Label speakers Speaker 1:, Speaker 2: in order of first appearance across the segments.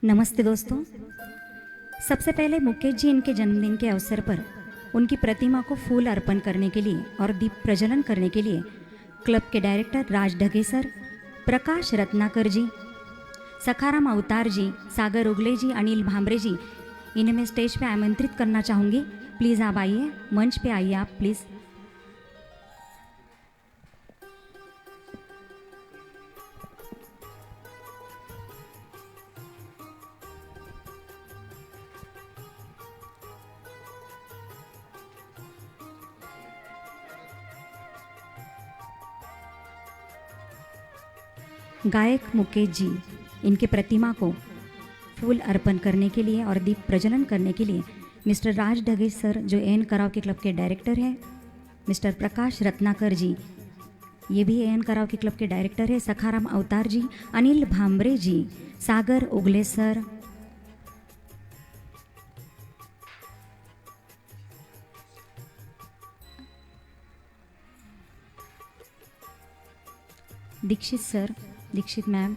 Speaker 1: नमस्ते दोस्तों। सबसे पहले मुकेश जी इनके जन्मदिन के अवसर पर उनकी प्रतिमा को फूल अर्पण करने के लिए और दीप प्रज्वलन करने के लिए क्लब के डायरेक्टर राज ढगे सर, प्रकाश रत्नाकर जी, सखाराम अवतार जी, सागर उगले जी, अनिल भांबरे जी, इन्हें मैं स्टेज पे आमंत्रित करना चाहूँगी। प्लीज़ आप आइए, मंच पे आइए आप प्लीज़। गायक मुकेश जी इनके प्रतिमा को फूल अर्पण करने के लिए और दीप प्रज्वलन करने के लिए मिस्टर राज ढगे सर जो एन कराओके क्लब के डायरेक्टर हैं, मिस्टर प्रकाश रत्नाकर जी ये भी एन कराओके क्लब के डायरेक्टर है, Sakharam Avatar ji, Anil Bhambre ji, Sagar Ugale sir, Dikshit sir, Dikshit ma'am,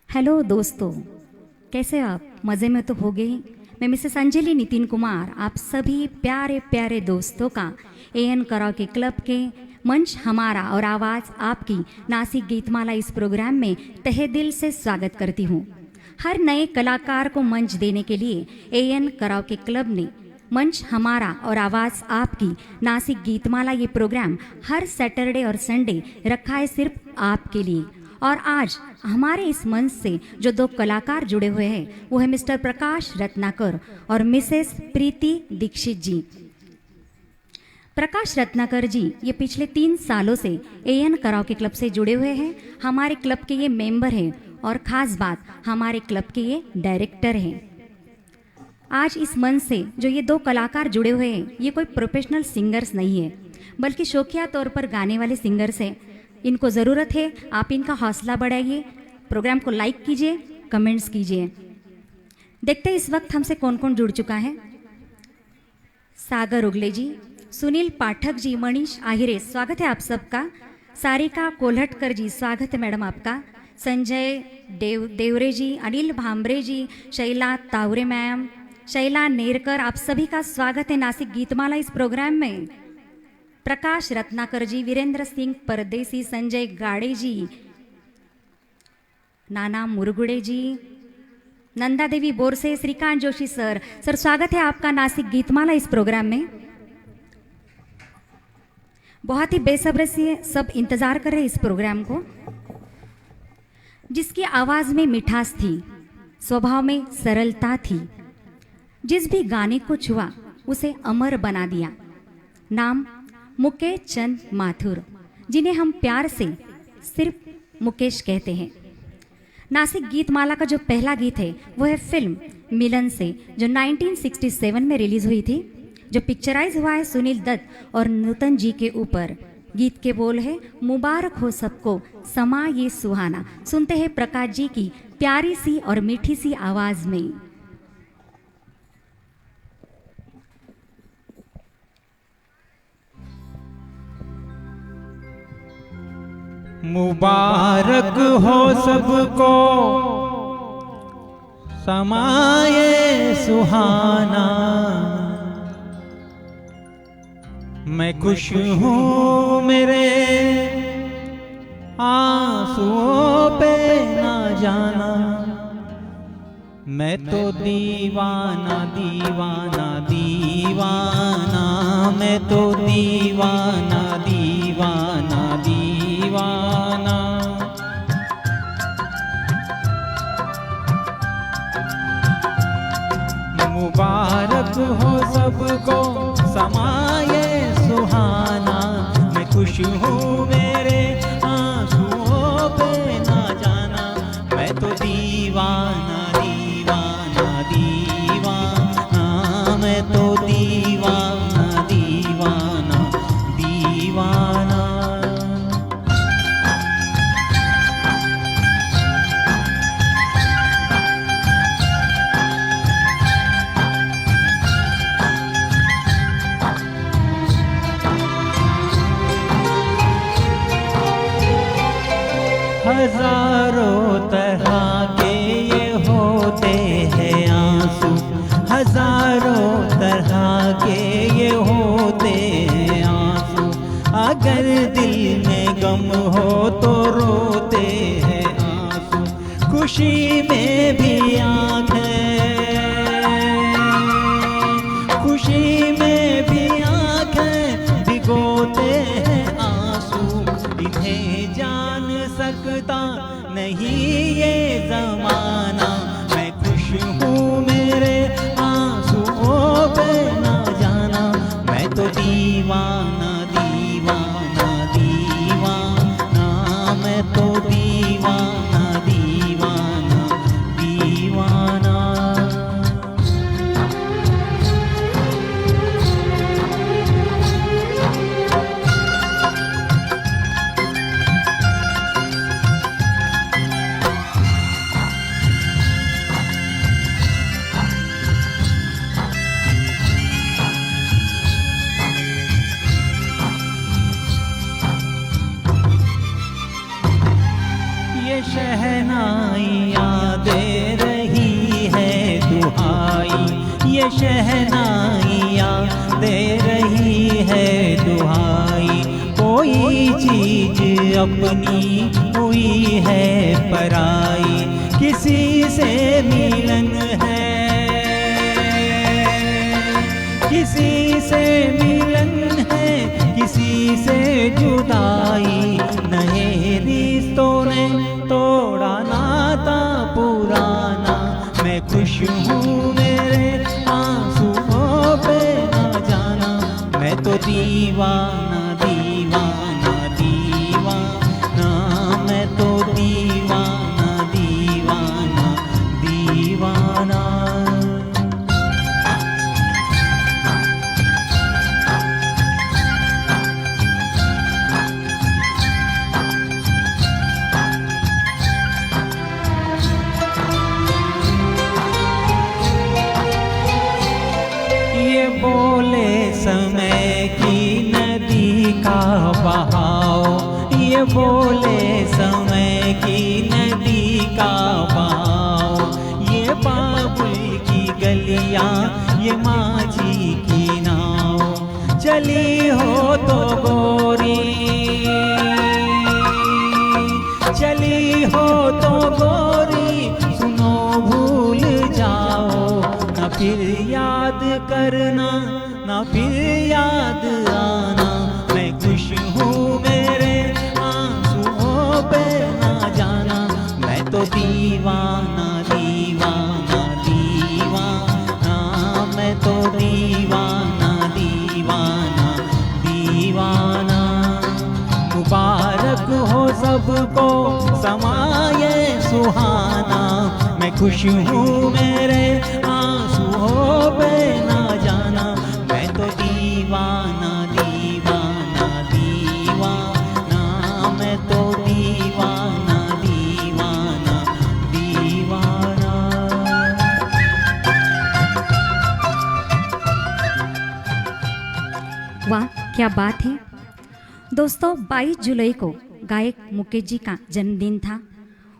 Speaker 1: hello दोस्तों, कैसे आप? मज़े में तो हो गई। मैं मिसेस अंजलि नितिन कुमार आप सभी प्यारे प्यारे दोस्तों का एन कराओके क्लब के मंच हमारा और आवाज़ आपकी नासिक गीतमाला इस प्रोग्राम में तहे दिल से स्वागत करती हूँ। हर नए कलाकार को मंच देने के लिए एन कराओके क्लब ने मंच हमारा और आवाज़ आपकी नासिक गीतमाला ये प्रोग्राम हर सैटरडे और संडे रखा है सिर्फ आपके लिए। और आज हमारे इस मंच से जो दो कलाकार जुड़े हुए हैं वो है मिस्टर प्रकाश रत्नाकर और मिसेस प्रीति दीक्षित जी। प्रकाश रत्नाकर जी ये पिछले 3 सालों से एन कराओके क्लब से जुड़े हुए हैं, हमारे क्लब के ये मेंबर हैं और ख़ास बात हमारे क्लब के ये डायरेक्टर हैं। आज इस मंच से जो ये दो कलाकार जुड़े हुए हैं ये कोई प्रोफेशनल सिंगर्स नहीं है, बल्कि शौकिया तौर पर गाने वाले सिंगर्स हैं। इनको ज़रूरत है, आप इनका हौसला बढ़ाइए, प्रोग्राम को लाइक कीजिए, कमेंट्स कीजिए। देखते हैं इस वक्त हमसे कौन कौन जुड़ चुका है। सागर उगले जी, सुनील पाठक जी, मनीष आहिरे, स्वागत है आप सबका। सारिका कोल्हटकर जी, स्वागत है मैडम आपका। संजय देवरे जी, अनिल भांबरे जी, शैला तावरे मैम, शैला नेरकर, आप सभी का स्वागत है नासिक गीतमाला इस प्रोग्राम में। प्रकाश रत्नाकर जी, वीरेंद्र सिंह परदेसी, संजय गाड़े जी, नाना मुरगुड़े जी, नंदा देवी बोरसे, श्रीकांत जोशी सर, स्वागत है आपका नासिक गीतमाला इस प्रोग्राम में। बहुत ही बेसब्री से सब इंतजार कर रहे हैं इस प्रोग्राम को। जिसकी आवाज में मिठास थी, स्वभाव में सरलता थी, जिस भी गाने को छुआ उसे अमर बना दिया। नाम मुकेश चंद माथुर, जिन्हें हम प्यार से सिर्फ मुकेश कहते हैं। नासिक गीतमाला का जो पहला गीत है वो है फिल्म मिलन से, जो 1967 में रिलीज हुई थी, जो पिक्चराइज हुआ है सुनील दत्त और नूतन जी के ऊपर। गीत के बोल है, मुबारक हो सबको समा ये सुहाना। सुनते हैं प्रकाश जी की प्यारी सी और मीठी सी आवाज में।
Speaker 2: मुबारक हो सबको समाये सुहाना, मैं खुश हूँ मेरे आंसुओं पे ना जाना, मैं तो दीवाना दीवाना दीवाना, मैं तो दीवाना दीवाना दीवाना। मुबारक हो सबको समाये सुहाना, मैं खुश हूँ मेरे आंसुओं पे ना जाना, मैं तो दीवाना दीवाना दीवाना, मैं तो दीवाना दीवाना दीवाना। हजारों तरह के ये होते हैं आंसू, हजारों तरह के ये होते हैं आंसू, अगर दिल में गम हो तो रोते हैं आंसू, खुशी में भी आंखें, खुशी में भी आंखें भिगोते हैं आंसू, इन्हें जान सकता नहीं ये जमाना, मैं खुश हूँ मेरे आंसुओं पे ना जाना, मैं तो दीवाना दीवाना दीवाना, मैं तो दीवाना दीवाना दीवाना। ये शहनाइयाँ दे रही है दुहाई, ये शहनाइयाँ दे रही है दुहाई, कोई चीज अपनी हुई है पराई, किसी से मिलन है, किसी से मिलन है, किसी से जुदाई, नए रिश्तों ने तोड़ा नाता पुराना, मैं खुश हूँ मेरे आंसुओं पे ना जाना, मैं तो दीवाना दीवाना दीवाना, मैं तो दीवाना दीवाना दीवाना। की नदी का बहाव, ये बोले समय की नदी का बहाव। ये बाबुल की गलियां, ये माझी की नाव, चली हो तो गोरी, चली हो तो गोरी, सुनो भूल जाओ, ना फिर याद करना, ना फिर याद आना। मैं खुश हूँ मेरे आंसुओं पे ना जाना, मैं तो दीवाना दीवाना दीवाना, मैं तो दीवाना दीवाना दीवाना। मुबारक हो सबको समाये सुहाना, मैं खुश हूँ मेरे आंसुओं पे ना जाना, मैं तो दीवाना दीवाना दीवाना, मैं तो दीवाना दीवाना दीवाना।
Speaker 1: वाह, क्या बात है दोस्तों। 22 जुलाई को गायक मुकेश जी का जन्मदिन था।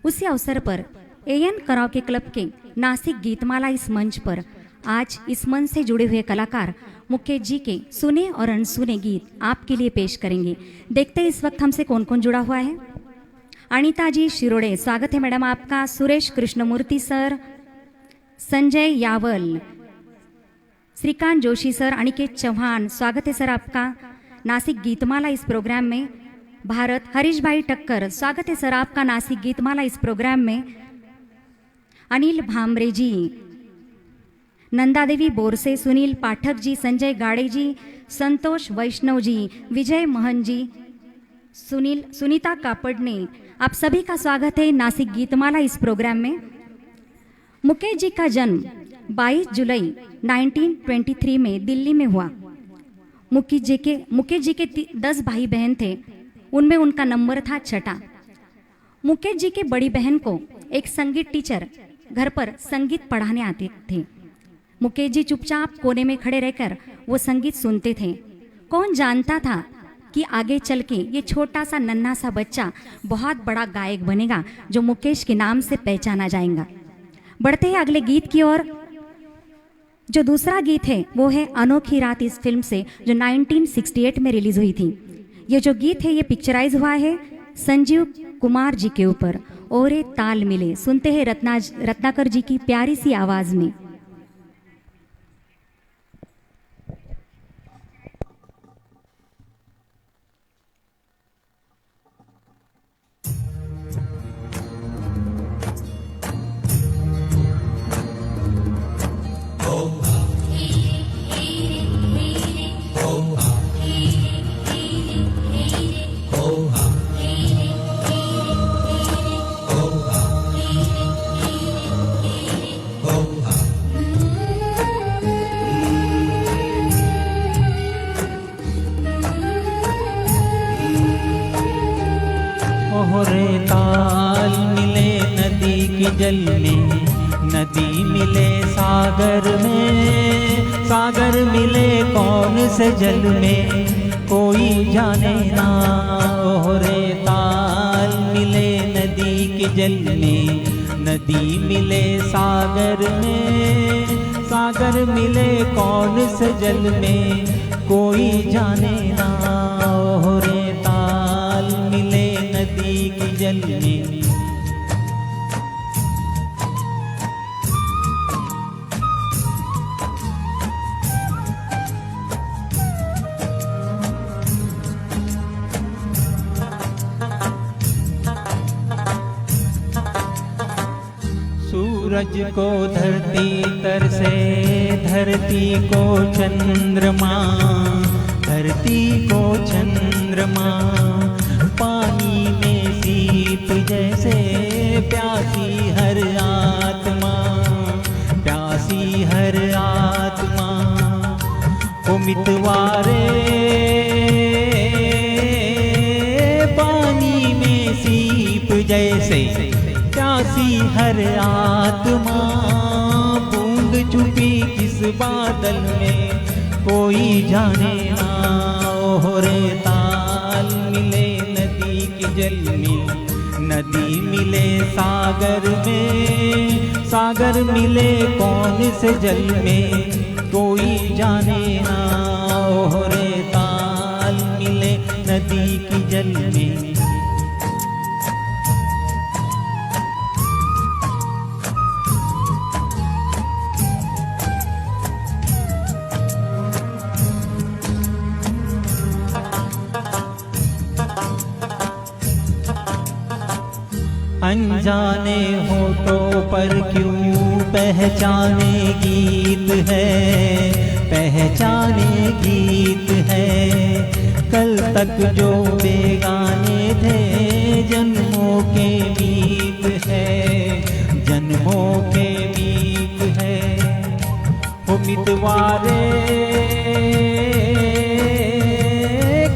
Speaker 1: उसी अवसर पर एएन कराओके क्लब के नासिक गीतमाला इस मंच पर आज इस मंच से जुड़े हुए कलाकार मुकेश जी के सुने और अनसुने गीत आपके लिए पेश करेंगे। देखते हैं इस वक्त हमसे कौन कौन जुड़ा हुआ है। अनीता जी शिरोड़े, स्वागत है मैडम आपका। सुरेश कृष्णमूर्ति सर, संजय यावल, श्रीकांत जोशी सर, अनिकेत चौहान, स्वागत है सर आपका नासिक गीतमाला इस प्रोग्राम में। भारत हरीश भाई टक्कर, स्वागत है सर आपका नासिक गीतमाला इस प्रोग्राम में। अनिल भामरे जी, नंदा देवी बोरसे, सुनील पाठक जी, संजय गाड़े जी, संतोष वैष्णव जी, विजय महन जी, सुनीता कापड़ने, आप सभी का स्वागत है नासिक गीतमाला इस प्रोग्राम में। मुकेश जी का जन्म 22 जुलाई 1923 में दिल्ली में हुआ। मुकेश जी के 10 भाई बहन थे, उनमें उनका नंबर था 6। मुकेश जी के बड़ी बहन को एक संगीत टीचर घर पर संगीत पढ़ाने आते थे। मुकेश जी चुपचाप कोने में खड़े रहकर वो संगीत सुनते थे। कौन जानता था कि आगे चल के ये छोटा सा नन्हा सा बच्चा बहुत बड़ा गायक बनेगा, जो मुकेश के नाम से पहचाना जाएगा। बढ़ते हैं अगले गीत की ओर। जो दूसरा गीत है वो है अनोखी रात इस फिल्म से, जो 1968 में रिलीज हुई थी। ये जो गीत है ये पिक्चराइज हुआ है संजीव कुमार जी के ऊपर। ओरे ताल मिले, सुनते हैं रत्नाकर जी की प्यारी सी आवाज में।
Speaker 2: ओहरे ताल मिले नदी के जल में, नदी मिले सागर में, सागर मिले कौन से जल में, कोई जाने ना। ओहरे ताल मिले नदी के जल में, नदी मिले सागर में, सागर मिले कौन से जल में, कोई जाने ना। ओहरे ताल मिले नदी के जल में। सूरज को धरती तरसे, धरती को चंद्रमा, धरती को चंद्रमा, पानी में सीप जैसे प्यासी हर आत्मा, प्यासी हर आत्मा। ओ मितवारे पानी में सीप जैसे प्यासी हर आत्मा, बूंद छुपी किस बादल में, कोई जाने ना। ओहरे ताल मिले नदी के जल में, नदी मिले सागर में, सागर मिले कौन से जल में, कोई जाने ना। ओहरे ताल मिले नदी की जल में। अनजाने होठों पर क्यों पहचाने गीत है, पहचाने गीत है। कल तक जो बेगाने थे जन्मों के मीत है, जन्मों के मीत है। वो मितवारे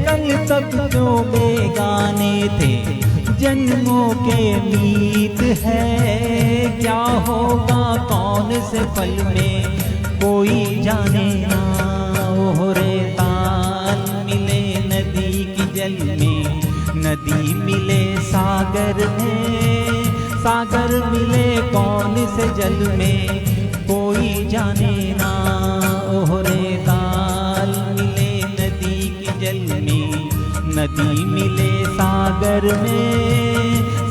Speaker 2: कल तक जो बेगाने थे जन्मों के मीत है। क्या होगा कौन से पल में, कोई जाने ना। ओहरे ताल मिले नदी की जल में, नदी मिले सागर में, सागर मिले कौन से जल में, कोई जाने ना। ओहरे ताल मिले नदी की जल में, नदी मिले सागर में,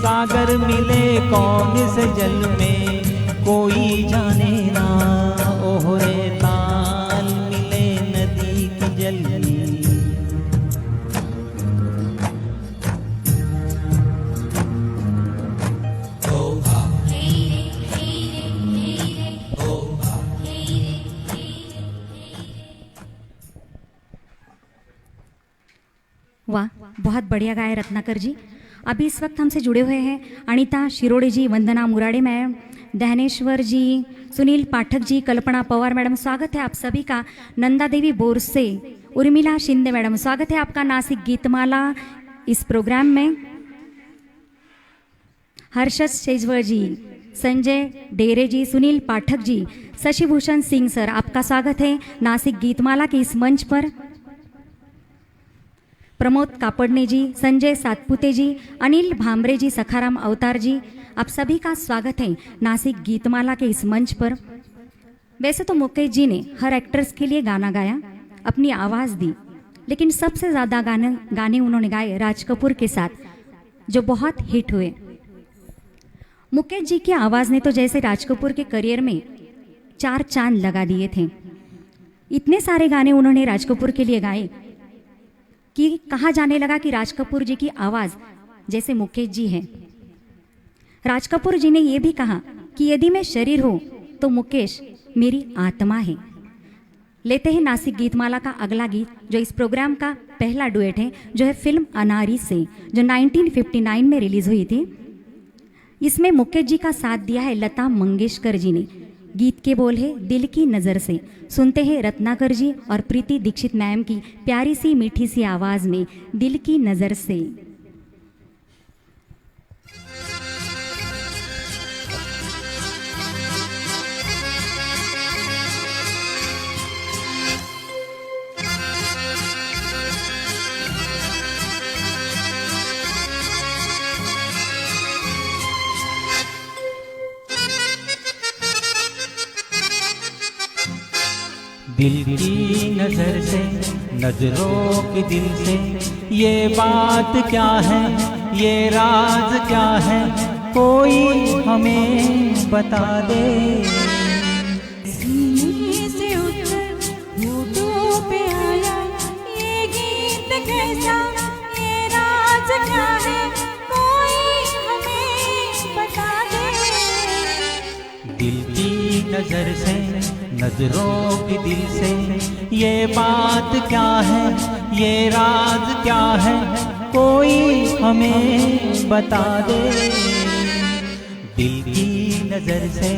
Speaker 2: सागर मिले कौन से जल में, कोई जाने ना। ओहरे ताल मिले नदी की जल में।
Speaker 1: वाह, बहुत बढ़िया गाए रत्नाकर जी। अभी इस वक्त हमसे जुड़े हुए हैं अनीता शिरोडे जी, वंदना मुराडे मैम, दहनेश्वर जी, सुनील पाठक जी, कल्पना पवार मैडम, स्वागत है आप सभी का। नंदा देवी बोरसे, उर्मिला शिंदे मैडम, स्वागत है आपका नासिक गीतमाला इस प्रोग्राम में। हर्षद शेजवर जी, संजय डेरे जी, सुनील पाठक जी, शशिभूषण सिंह सर, आपका स्वागत है नासिक गीतमाला के इस मंच पर। प्रमोद कापड़ने जी, संजय सातपुते जी, अनिल भामरे जी, सखाराम अवतार जी, आप सभी का स्वागत है नासिक गीतमाला के इस मंच पर। वैसे तो मुकेश जी ने हर एक्ट्रेस के लिए गाना गाया, अपनी आवाज़ दी, लेकिन सबसे ज़्यादा गाने उन्होंने गाए राज कपूर के साथ, जो बहुत हिट हुए। मुकेश जी की आवाज़ ने तो जैसे राज कपूर के करियर में 4 चांद लगा दिए थे। इतने सारे गाने उन्होंने राज कपूर के लिए गाए कि कहा जाने लगा कि राज कपूर जी की आवाज़ जैसे मुकेश जी है। राज कपूर जी ने यह भी कहा कि यदि मैं शरीर हूँ तो मुकेश मेरी आत्मा है। लेते हैं नासिक गीतमाला का अगला गीत, जो इस प्रोग्राम का पहला डुएट है, जो है फिल्म अनारी से, जो 1959 में रिलीज हुई थी। इसमें मुकेश जी का साथ दिया है लता मंगेशकर जी ने। गीत के बोल है दिल की नज़र से। सुनते हैं रत्नाकर जी और प्रीति दीक्षित मैम की प्यारी सी मीठी सी आवाज़ में दिल की नज़र से।
Speaker 2: दिल की नजर से, नजरों की दिल से, ये बात क्या है, ये राज क्या है, कोई हमें बता दे।
Speaker 3: सीने से उतर होठों पे आया ये गीत कैसा, ये राज क्या है, कोई हमें बता दे।
Speaker 2: दिल की नजर से, नजरों की दिल से, ये बात क्या है, ये राज क्या है, कोई हमें बता दे। दिल की नजर से।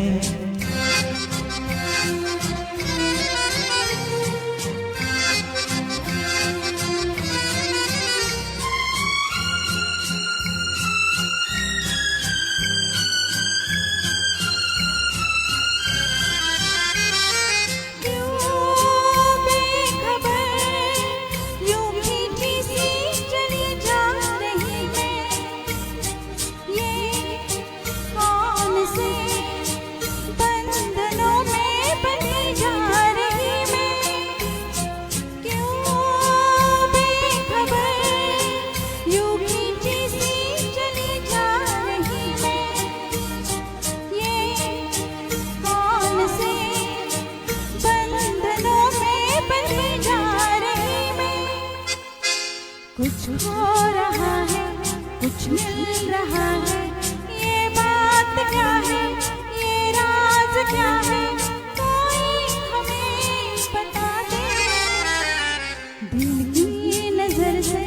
Speaker 3: कुछ हो रहा है, कुछ मिल रहा है, ये बात क्या है, ये राज क्या है, कोई हमें बता दे। दिल की नजर से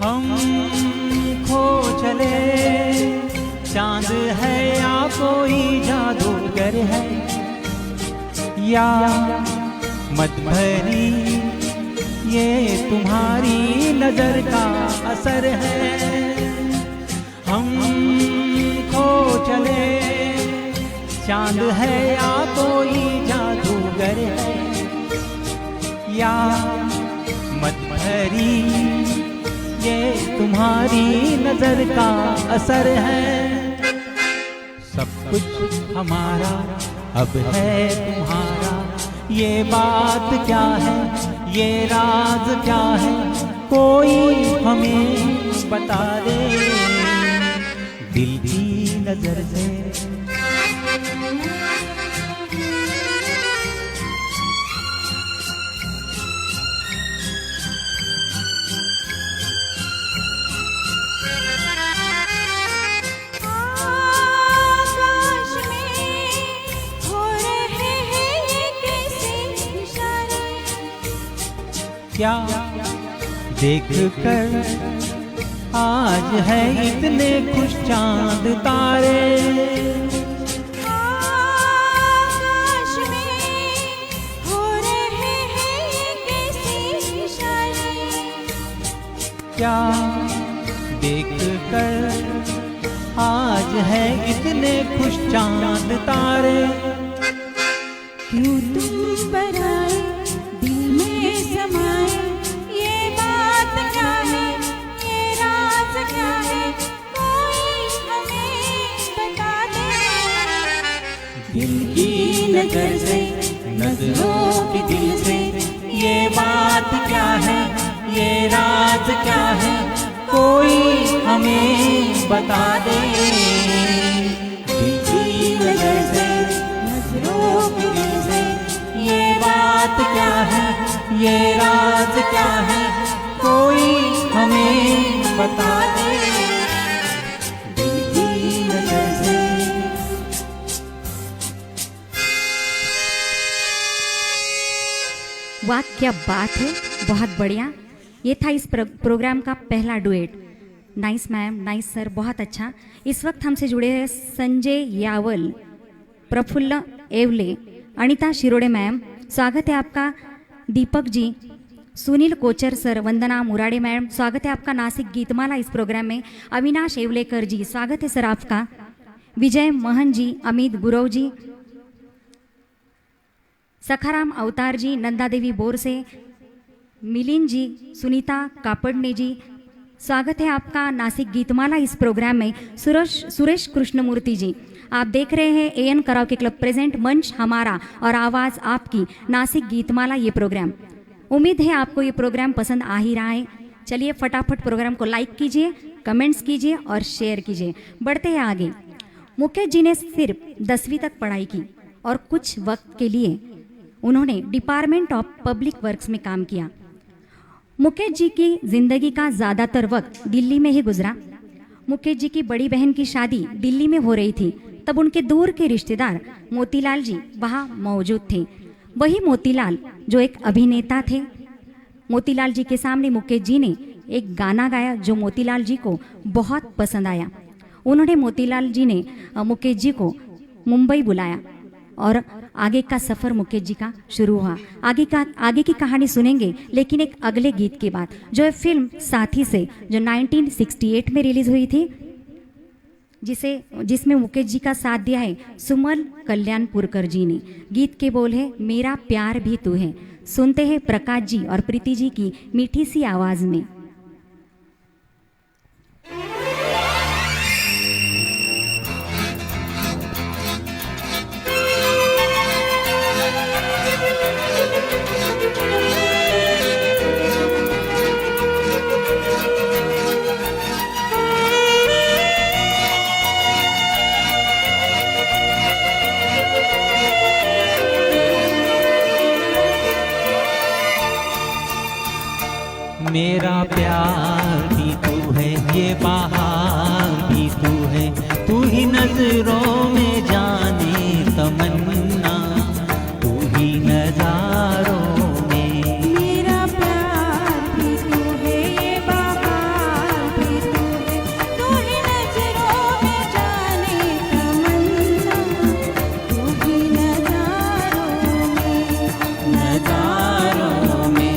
Speaker 2: हम खो चले, चांद है या कोई जादूगर है, या मत भरी ये तुम्हारी नजर का असर है। हम खो चले, चांद है या कोई जादूगर है, या मत भरी ये तुम्हारी नजर का असर है। सब कुछ हमारा अब है तुम्हारा, ये बात क्या है, ये राज क्या है, कोई हमें बता दे। दिल की नजर से क्या देख कर आज है इतने खुश चांद तारे,
Speaker 3: आकाश में हो रहे हैं कैसे इशारे।
Speaker 2: क्या देख कर आज है इतने खुश चांद तारे।
Speaker 3: क्यों तुम पराए दिल में समाए, ये बात क्या है, ये राज क्या है, कोई हमें बता दे।
Speaker 2: दिल की नजर से, नजरों की दिल से, ये बात क्या है, ये राज क्या है, कोई हमें बता दे। दिल की नजर से, नजरों की दिल से, ये बात क्या है, ये राज क्या है, कोई हमें बता दे। दिल की नजर से।
Speaker 1: वाह क्या बात है, बहुत बढ़िया। ये था इस प्रोग्राम का पहला duet. Nice ma'am, nice sir, बहुत अच्छा। इस वक्त हमसे जुड़े हैं संजय यावल, प्रफुल्ल एवले, अनिता शिरोडे मैम, स्वागत है आपका। दीपक जी, सुनील कोचर सर, वंदना मुराडे मैम, स्वागत है आपका नासिक गीतमाला इस प्रोग्राम में। अविनाश एवलेकर जी, स्वागत है सर आपका। विजय महन जी, अमित गुरव जी, सखाराम अवतार जी, नंदा देवी बोरसे, मिलिंद जी, सुनीता कापड़ने जी, स्वागत है आपका नासिक गीतमाला इस प्रोग्राम में। सुरेश कृष्णमूर्ति जी, आप देख रहे हैं एएन कराओके क्लब प्रेजेंट मंच हमारा और आवाज़ आपकी नासिक गीतमाला ये प्रोग्राम। उम्मीद है आपको ये प्रोग्राम पसंद आ ही रहा है। चलिए फटाफट प्रोग्राम को लाइक कीजिए, कमेंट्स कीजिए और शेयर कीजिए। बढ़ते हैं आगे। मुकेश जी ने सिर्फ 10वीं तक पढ़ाई की और कुछ वक्त के लिए उन्होंने डिपार्टमेंट ऑफ पब्लिक वर्क्स में काम किया। मुकेश जी की जिंदगी का ज़्यादातर वक्त दिल्ली में ही गुजरा। मुकेश जी की बड़ी बहन की शादी दिल्ली में हो रही थी, तब उनके दूर के रिश्तेदार मोतीलाल जी वहाँ मौजूद थे। वही मोतीलाल जो एक अभिनेता थे। मोतीलाल जी के सामने मुकेश जी ने एक गाना गाया जो मोतीलाल जी को बहुत पसंद आया। उन्होंने मोतीलाल जी ने मुकेश जी को मुंबई बुलाया और आगे का सफ़र मुकेश जी का शुरू हुआ। आगे की कहानी सुनेंगे, लेकिन एक अगले गीत के बाद, जो है फिल्म साथी से, जो 1968 में रिलीज हुई थी, जिसमें मुकेश जी का साथ दिया है सुमन कल्याणपुरकर जी ने। गीत के बोल है मेरा प्यार भी तू है। सुनते हैं प्रकाश जी और प्रीति जी की मीठी सी आवाज में।
Speaker 2: मेरा प्यार भी तू है, ये बहार भी तू है, तू ही नजरों में जाने तमन्ना, तू ही नजारों में।
Speaker 3: मेरा प्यार भी तू है, ये बहार भी तू है, तू ही नजरों में जाने तमन्ना, तू ही नजारों में,
Speaker 2: नजारों में।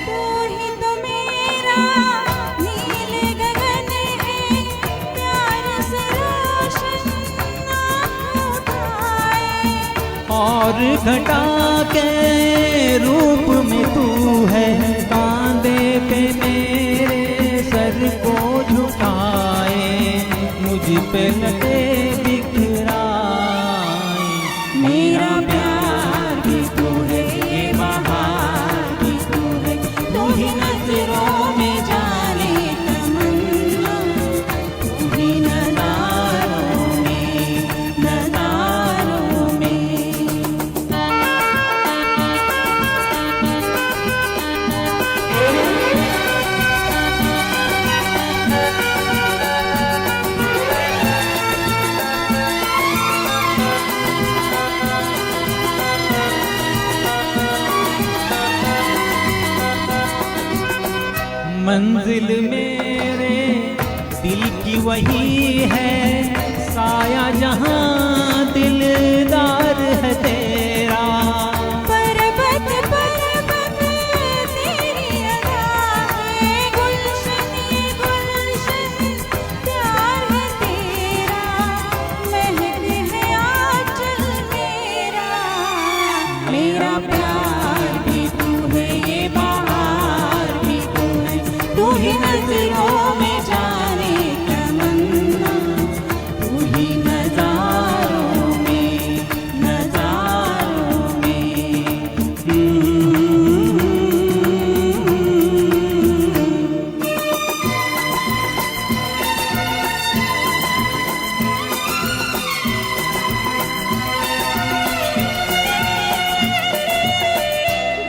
Speaker 3: तू ही तो मेरा नील गगन है, प्यार से रोशन आँख उठाए।
Speaker 2: और घटा के रूप में तू है, कांधे पे मेरे सर को झुकाए, मुझ पे लगे बिखराए।
Speaker 3: मेरा प्यार भी तू है, ये बहार भी तू है, तू ही नजरों में जाने तमन्ना, तू ही नजारों में, नजारों में।
Speaker 2: मंजिल मेरे दिल की वही है, साया जहां दिलदार है तेरा।
Speaker 3: पर्वत पर्वत तेरी अदा है, गुलशन ये गुलशन प्यार है तेरा, महक है आंचल मेरा। मेरा प्यार भी तू है, ये बहार भी तू है, तू ही नजरों में जाने तमन्ना, तू ही नजारों में, नजारों में।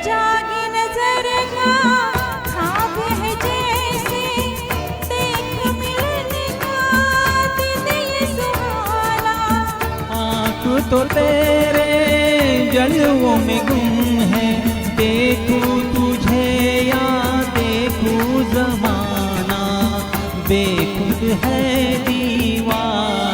Speaker 3: जागी नजर का ख्वाब है जैसे, देख मिलने का दिन ये सुहाना।
Speaker 2: आँख तो तेरे जलवों में गुम है, देखूं तुझे या देखूं जमाना, बेखुद है दीवाना।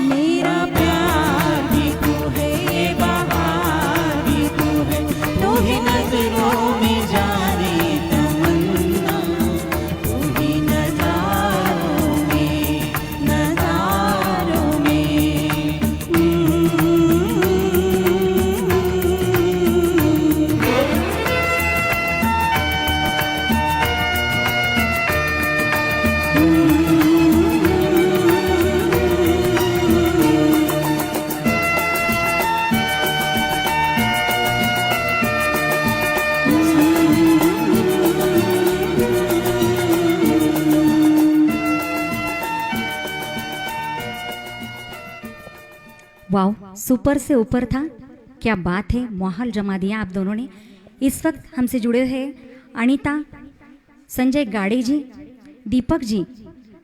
Speaker 3: मेरा प्यार भी तू है, ये बहार भी तू है, तू ही नजरों में जाने तमन्ना, तू ही नजारों में, नजारों में।
Speaker 1: वाओ, सुपर से ऊपर था। क्या बात है, माहौल जमा दिया आप दोनों ने। इस वक्त हमसे जुड़े हैं अनीता, संजय गाड़े जी, दीपक जी,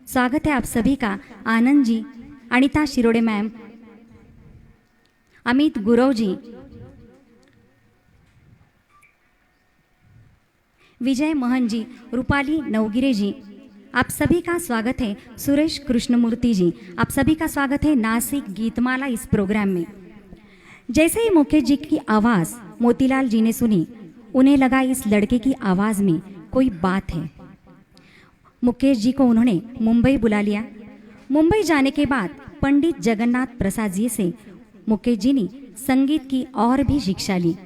Speaker 1: स्वागत है आप सभी का। आनंद जी, अनीता शिरोडे मैम, अमित गुरव जी, विजय मोहन जी, रूपाली नवगिरे जी, आप सभी का स्वागत है। सुरेश कृष्णमूर्ति जी, आप सभी का स्वागत है नासिक गीतमाला इस प्रोग्राम में। जैसे ही मुकेश जी की आवाज़ मोतीलाल जी ने सुनी, उन्हें लगा इस लड़के की आवाज़ में कोई बात है। मुकेश जी को उन्होंने मुंबई बुला लिया। मुंबई जाने के बाद पंडित जगन्नाथ प्रसाद जी से मुकेश जी ने संगीत की और भी शिक्षा ली।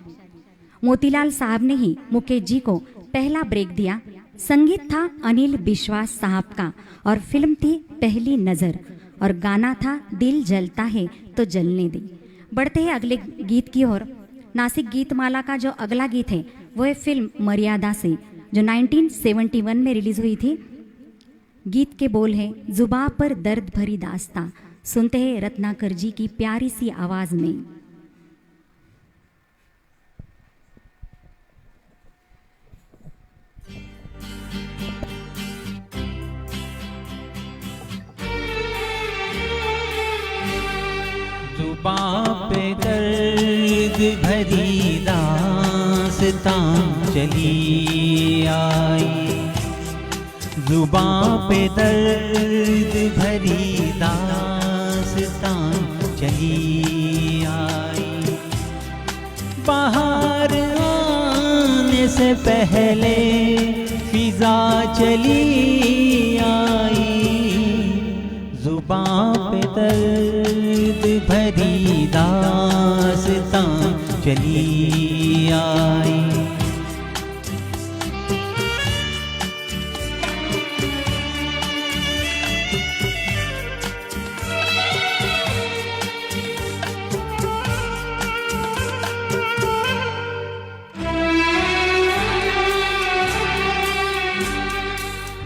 Speaker 1: मोतीलाल साहब ने ही मुकेश जी को पहला ब्रेक दिया। संगीत था अनिल विश्वास साहब का और फिल्म थी पहली नज़र और गाना था दिल जलता है तो जलने दे। बढ़ते हैं अगले गीत की ओर। नासिक गीतमाला का जो अगला गीत है वो है फिल्म मर्यादा से, जो 1971 में रिलीज हुई थी। गीत के बोल हैं, जुबां पर दर्द भरी दास्तां, सुनते हैं रत्नाकर जी की प्यारी सी आवाज में।
Speaker 2: जुबां पे दर्द भरी दास्तां चली आई, जुबां पे दर्द भरी दास्तां चली आई। बाहर आने से पहले फिजा चली आई, जुबां पे दर्द भरी दास्तां चली आई।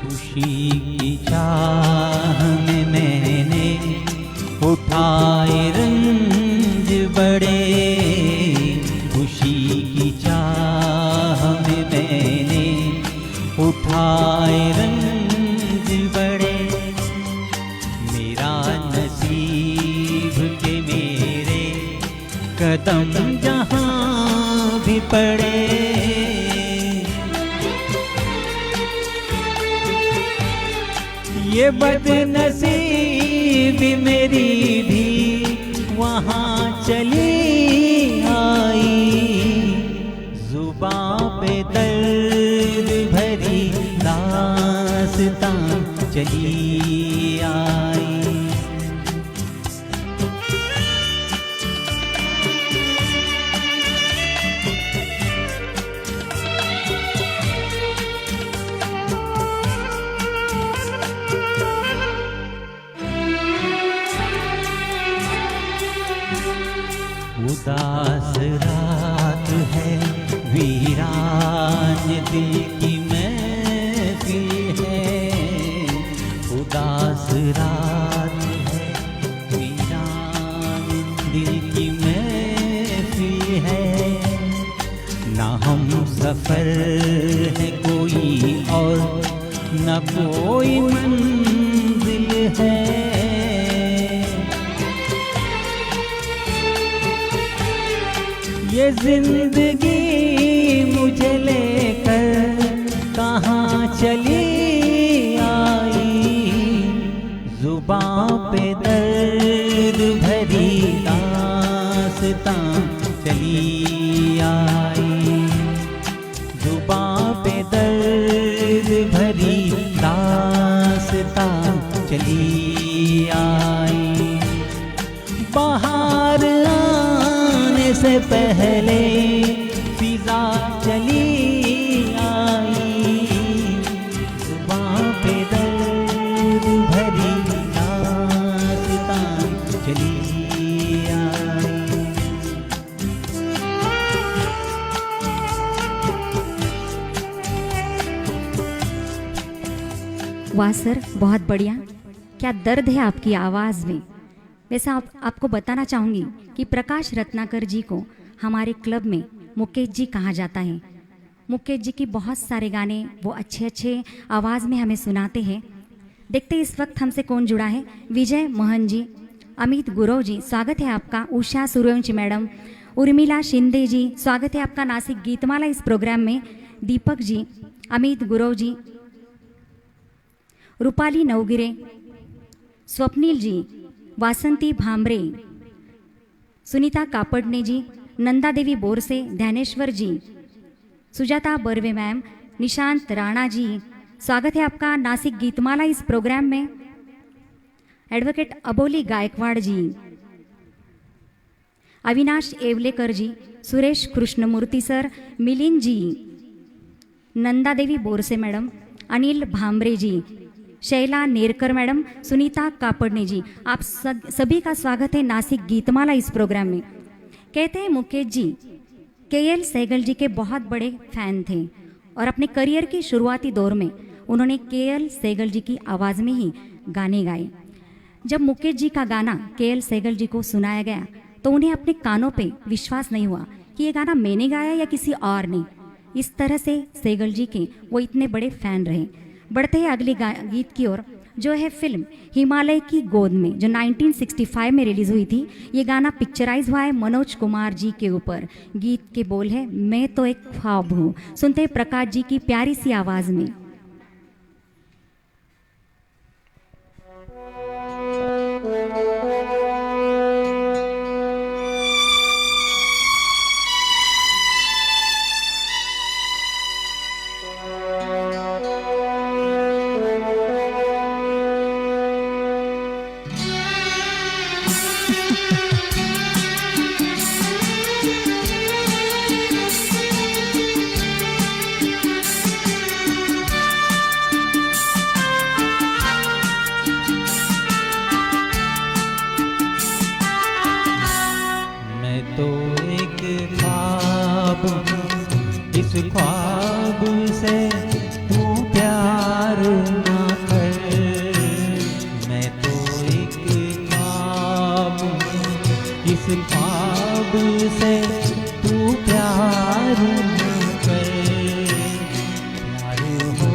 Speaker 2: खुशी की चाह में मैंने उठाए रंज बड़े, खुशी की चाह में मैंने उठाए रंज बड़े। मेरा नसीब के मेरे कदम जहाँ भी पड़े, ये बदनसीबी मेरी भी वहाँ चली आई। जुबां पे दर्द भरी दास्तां चली आई। उदास रात है, वीरान दिल की महफिल है। उदास रात है, वीरान दिल की महफिल है। ना हम सफर है कोई और न कोई मंजिल है। ये जिंदगी मुझे लेकर कहाँ चली आई, जुबां पे दर्द भरी दास्तां चली आई। जुबां पे दर्द भरी दास्तां चली आई। बाहर से पहले फिजा चली आई, जुबां पे दर्द भरी दास्तां चली आई।
Speaker 1: वाह सर, बहुत बढ़िया। क्या दर्द है आपकी आवाज़ में। वैसे आपको बताना चाहूँगी कि प्रकाश रत्नाकर जी को हमारे क्लब में मुकेश जी कहा जाता है। मुकेश जी की बहुत सारे गाने वो अच्छे अच्छे आवाज़ में हमें सुनाते हैं। देखते इस वक्त हमसे कौन जुड़ा है। विजय मोहन जी, अमित गुरव जी, स्वागत है आपका। उषा सूर्यवंशी मैडम, उर्मिला शिंदे जी, स्वागत है आपका नासिक गीतमाला इस प्रोग्राम में। दीपक जी, अमित गुरव जी, रूपाली नवगिरे, स्वप्निल जी, वासंती भामरे, सुनीता कापड़ने जी, नंदा देवी बोरसे, ध्यानेश्वर जी, सुजाता बर्वे मैम, निशांत राणा जी, स्वागत है आपका नासिक गीतमाला इस प्रोग्राम में। एडवोकेट अबोली गायकवाड़ जी, अविनाश एवलेकर जी, सुरेश कृष्णमूर्ति सर, मिलिंद जी, नंदा देवी बोरसे मैडम, अनिल भामरे जी, शैला नेरकर मैडम, सुनीता कापड़ने जी, आप सभी का स्वागत है नासिक गीतमाला इस प्रोग्राम में। कहते हैं मुकेश जी के.एल. सहगल जी के बहुत बड़े फैन थे और अपने करियर के शुरुआती दौर में उन्होंने के.एल. सहगल जी की आवाज़ में ही गाने गाए। जब मुकेश जी का गाना के.एल. सहगल जी को सुनाया गया तो उन्हें अपने कानों पे विश्वास नहीं हुआ कि ये गाना मैंने गाया या किसी और ने। इस तरह से सहगल जी के वो इतने बड़े फैन रहे। बढ़ते हैं अगले गीत की ओर, जो है फिल्म हिमालय की गोद में, जो 1965 में रिलीज हुई थी। ये गाना पिक्चराइज हुआ है मनोज कुमार जी के ऊपर। गीत के बोल है मैं तो एक ख्वाब हूँ। सुनते हैं प्रकाश जी की प्यारी सी आवाज में।
Speaker 2: ख्वाब से तू प्यार ना कर, मैं तो एक ख्वाब हूँ। इस ख्वाब से तू प्यार ना कर, प्यार हो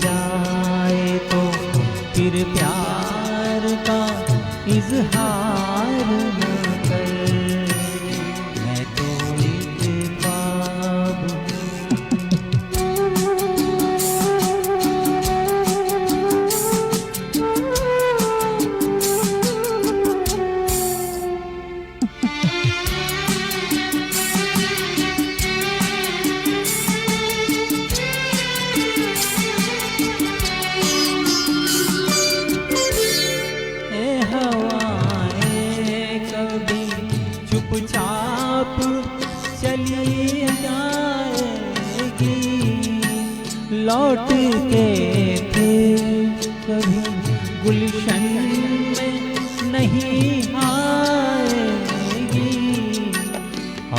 Speaker 2: जाए तो फिर प्यार का इजहार ना कर, मैं तो एक ख्वाब हूँ। चुपचाप चली जाएगी, लौट के फिर कभी गुलशन में नहीं आएगी।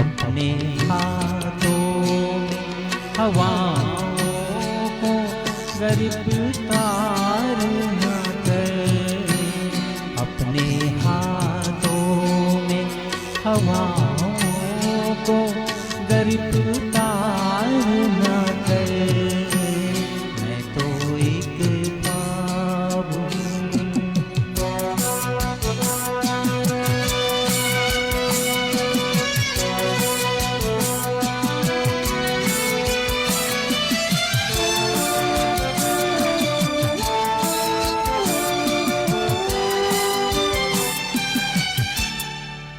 Speaker 2: अपने हाथों में हवाओं को गिरफ्तार न कर, अपने हाथों में हवाओं को गिरफ्तार न कर, मैं तो एक ख्वाब हूँ।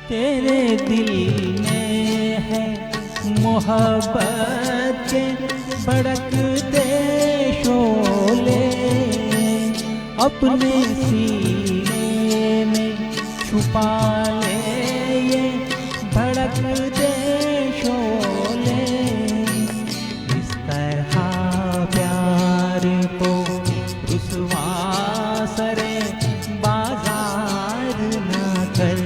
Speaker 2: तेरे दिल में है मोहब्बत के भड़कते शोले, अपने सीने में छुपा ले ये भड़कते शोले। इस तरह प्यार को रुसवा सरे बाजार न कर,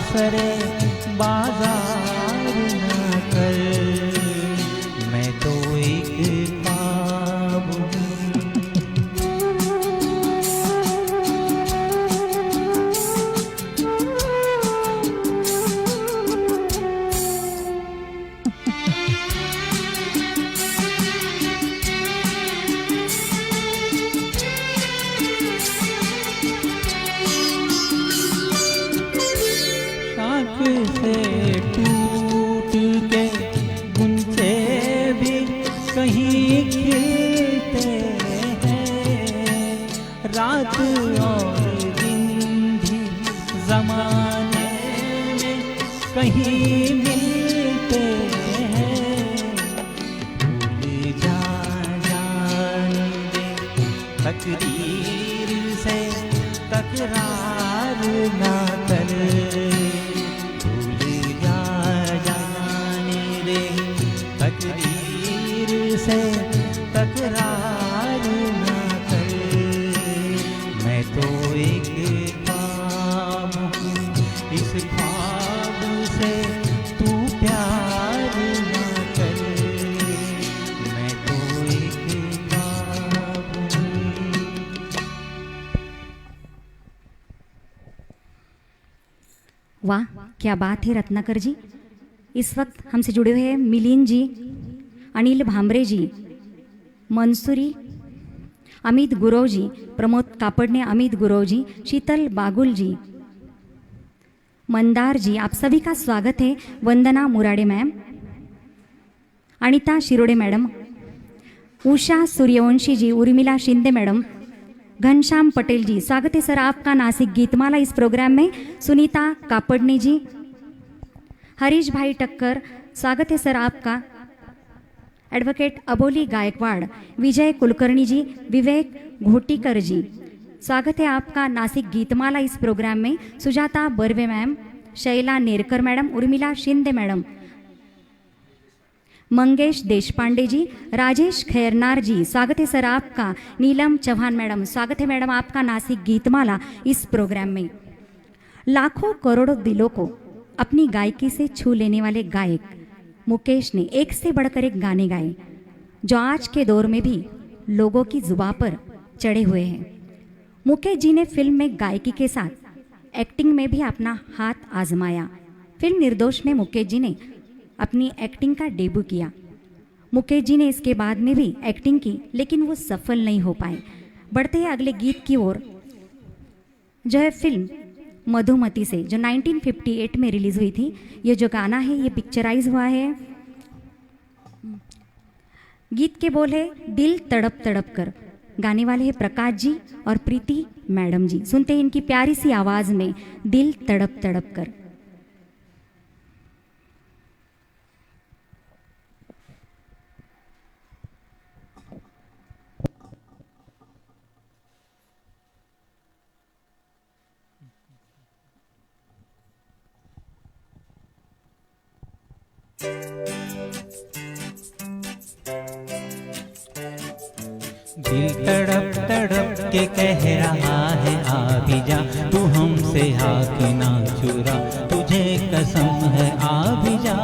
Speaker 2: सरे बाजार न कर, मैं तो एक ख्वाब हूँ। से टूट के गुंजे भी कहीं खिलते हैं, रात और दिन भी ज़माने में कहीं मिलते हैं। भूल जा जाने दे तकदीर से तकरार ना कर, तकदीर से तकरार ना कर, मैं तो एक
Speaker 1: वाह, क्या बात है रत्नाकर जी। इस वक्त हमसे जुड़े हुए हैं मिलिंद जी, अनिल भामरे जी, मंसूरी, अमित गुरव जी, प्रमोद कापड़ने, अमित गुरव जी, शीतल बागुल जी, मंदार जी, आप सभी का स्वागत है। वंदना मुराडे मैम, अनिता शिरोडे मैडम, उषा सूर्यवंशी जी, उर्मिला शिंदे मैडम, घनश्याम पटेल जी, स्वागत है सर आपका नासिक गीतमाला इस प्रोग्राम में। सुनीता कापड़ने जी, हरीश भाई टक्कर, स्वागत है सर आपका। एडवोकेट अबोली गायकवाड़, विजय कुलकर्णी जी, विवेक घोटीकर जी, स्वागत है आपका नासिक गीतमाला इस प्रोग्राम में। Sujata Barve ma'am, Shaila Nerkar madam, Urmila Shinde madam, Mangesh Deshpande ji, Rajesh Khairnar ji, स्वागत है सर आपका। नीलम चौहान मैडम, स्वागत है मैडम आपका नासिक गीतमाला इस प्रोग्राम में। लाखों करोड़ों दिलों को अपनी गायकी से छू लेने वाले गायक मुकेश ने एक से बढ़कर एक गाने गाए जो आज के दौर में भी लोगों की जुबां पर चढ़े हुए हैं। मुकेश जी ने फिल्म में गायकी के साथ एक्टिंग में भी अपना हाथ आजमाया। फिल्म निर्दोष में मुकेश जी ने अपनी एक्टिंग का डेब्यू किया। मुकेश जी ने इसके बाद में भी एक्टिंग की, लेकिन वो सफल नहीं हो पाए। बढ़ते हैं अगले गीत की ओर, जो है फिल्म मधुमती से, जो 1958 में रिलीज हुई थी। ये जो गाना है ये पिक्चराइज हुआ है। गीत के बोल है दिल तड़प तड़प कर, गाने वाले हैं प्रकाश जी और प्रीति मैडम जी। सुनते हैं इनकी प्यारी सी आवाज में दिल तड़प तड़प कर।
Speaker 2: दिल तड़प तड़प के कह रहा है आ भी जा, तू हमसे हाथ ना चुरा, तुझे कसम है आ भी जा।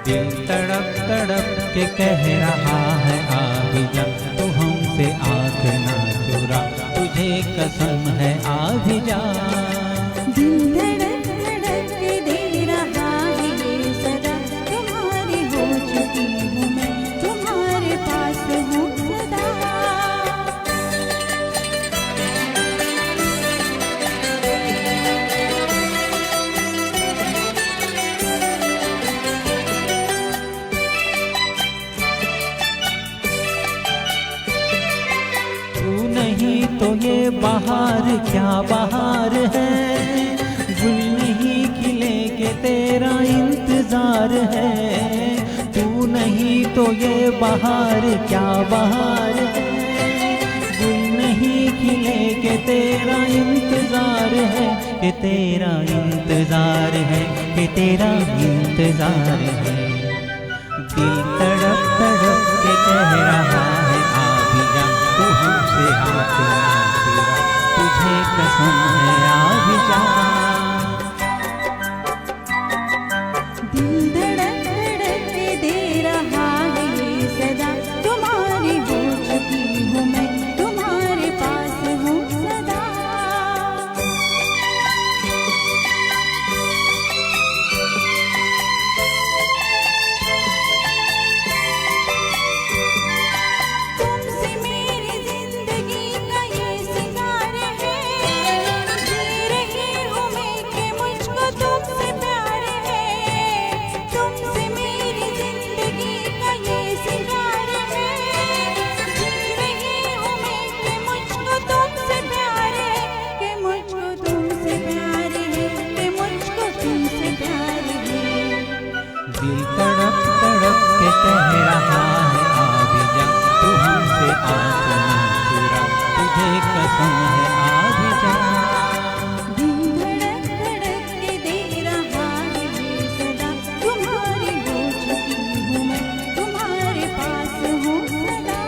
Speaker 2: दिल तड़प तड़प के कह रहा है आ भी जा, तू हमसे आँख ना चुरा, तुझे कसम है आ भी जा।
Speaker 3: दिल धड़क धड़क के दे रहा है ये सदा, तुम्हारी हो चुकी हूँ मैं, तुम्हारे पास हूँ सदा।
Speaker 2: तू नहीं तो ये बहार क्या बहार है, गुल नहीं खिले के तेरा इंतजार है। तू नहीं तो ये बहार क्या बहार है, गुल नहीं खिले के तेरा इंतजार है, कि तेरा इंतजार है, कि तेरा इंतजार है। दिल तड़प तड़प के कह रहा है आ भी जा, तू हमसे हाथ ना चुरा, तुझे कसम है आ भी जा।
Speaker 3: दिल धड़क धड़क के दे रहा है ये सदा, तुम्हारी हो चुकी हूँ मैं, तुम्हारे पास हूँ सदा। तुमसे मेरी जिंदगी का ये सिंगार है, जी रही हूँ मैं कि मुझको तुमसे प्यार है। तुमसे मेरी जिंदगी का ये सिंगार है, जी रही हूँ मैं कि मुझको तुमसे प्यार है, कि मुझको तुमसे प्यार है, कि मुझको तुमसे प्यार है।
Speaker 2: दिल तड़प तड़प के कह रहा है आ भी जा, तू हमसे आँख ना चुरा, तुझे कसम है आ भी जा।
Speaker 3: दिल धड़क धड़क के दे रहा है ये सदा, तुम्हारी हो चुकी हूँ मैं, तुम्हारे पास हूँ सदा।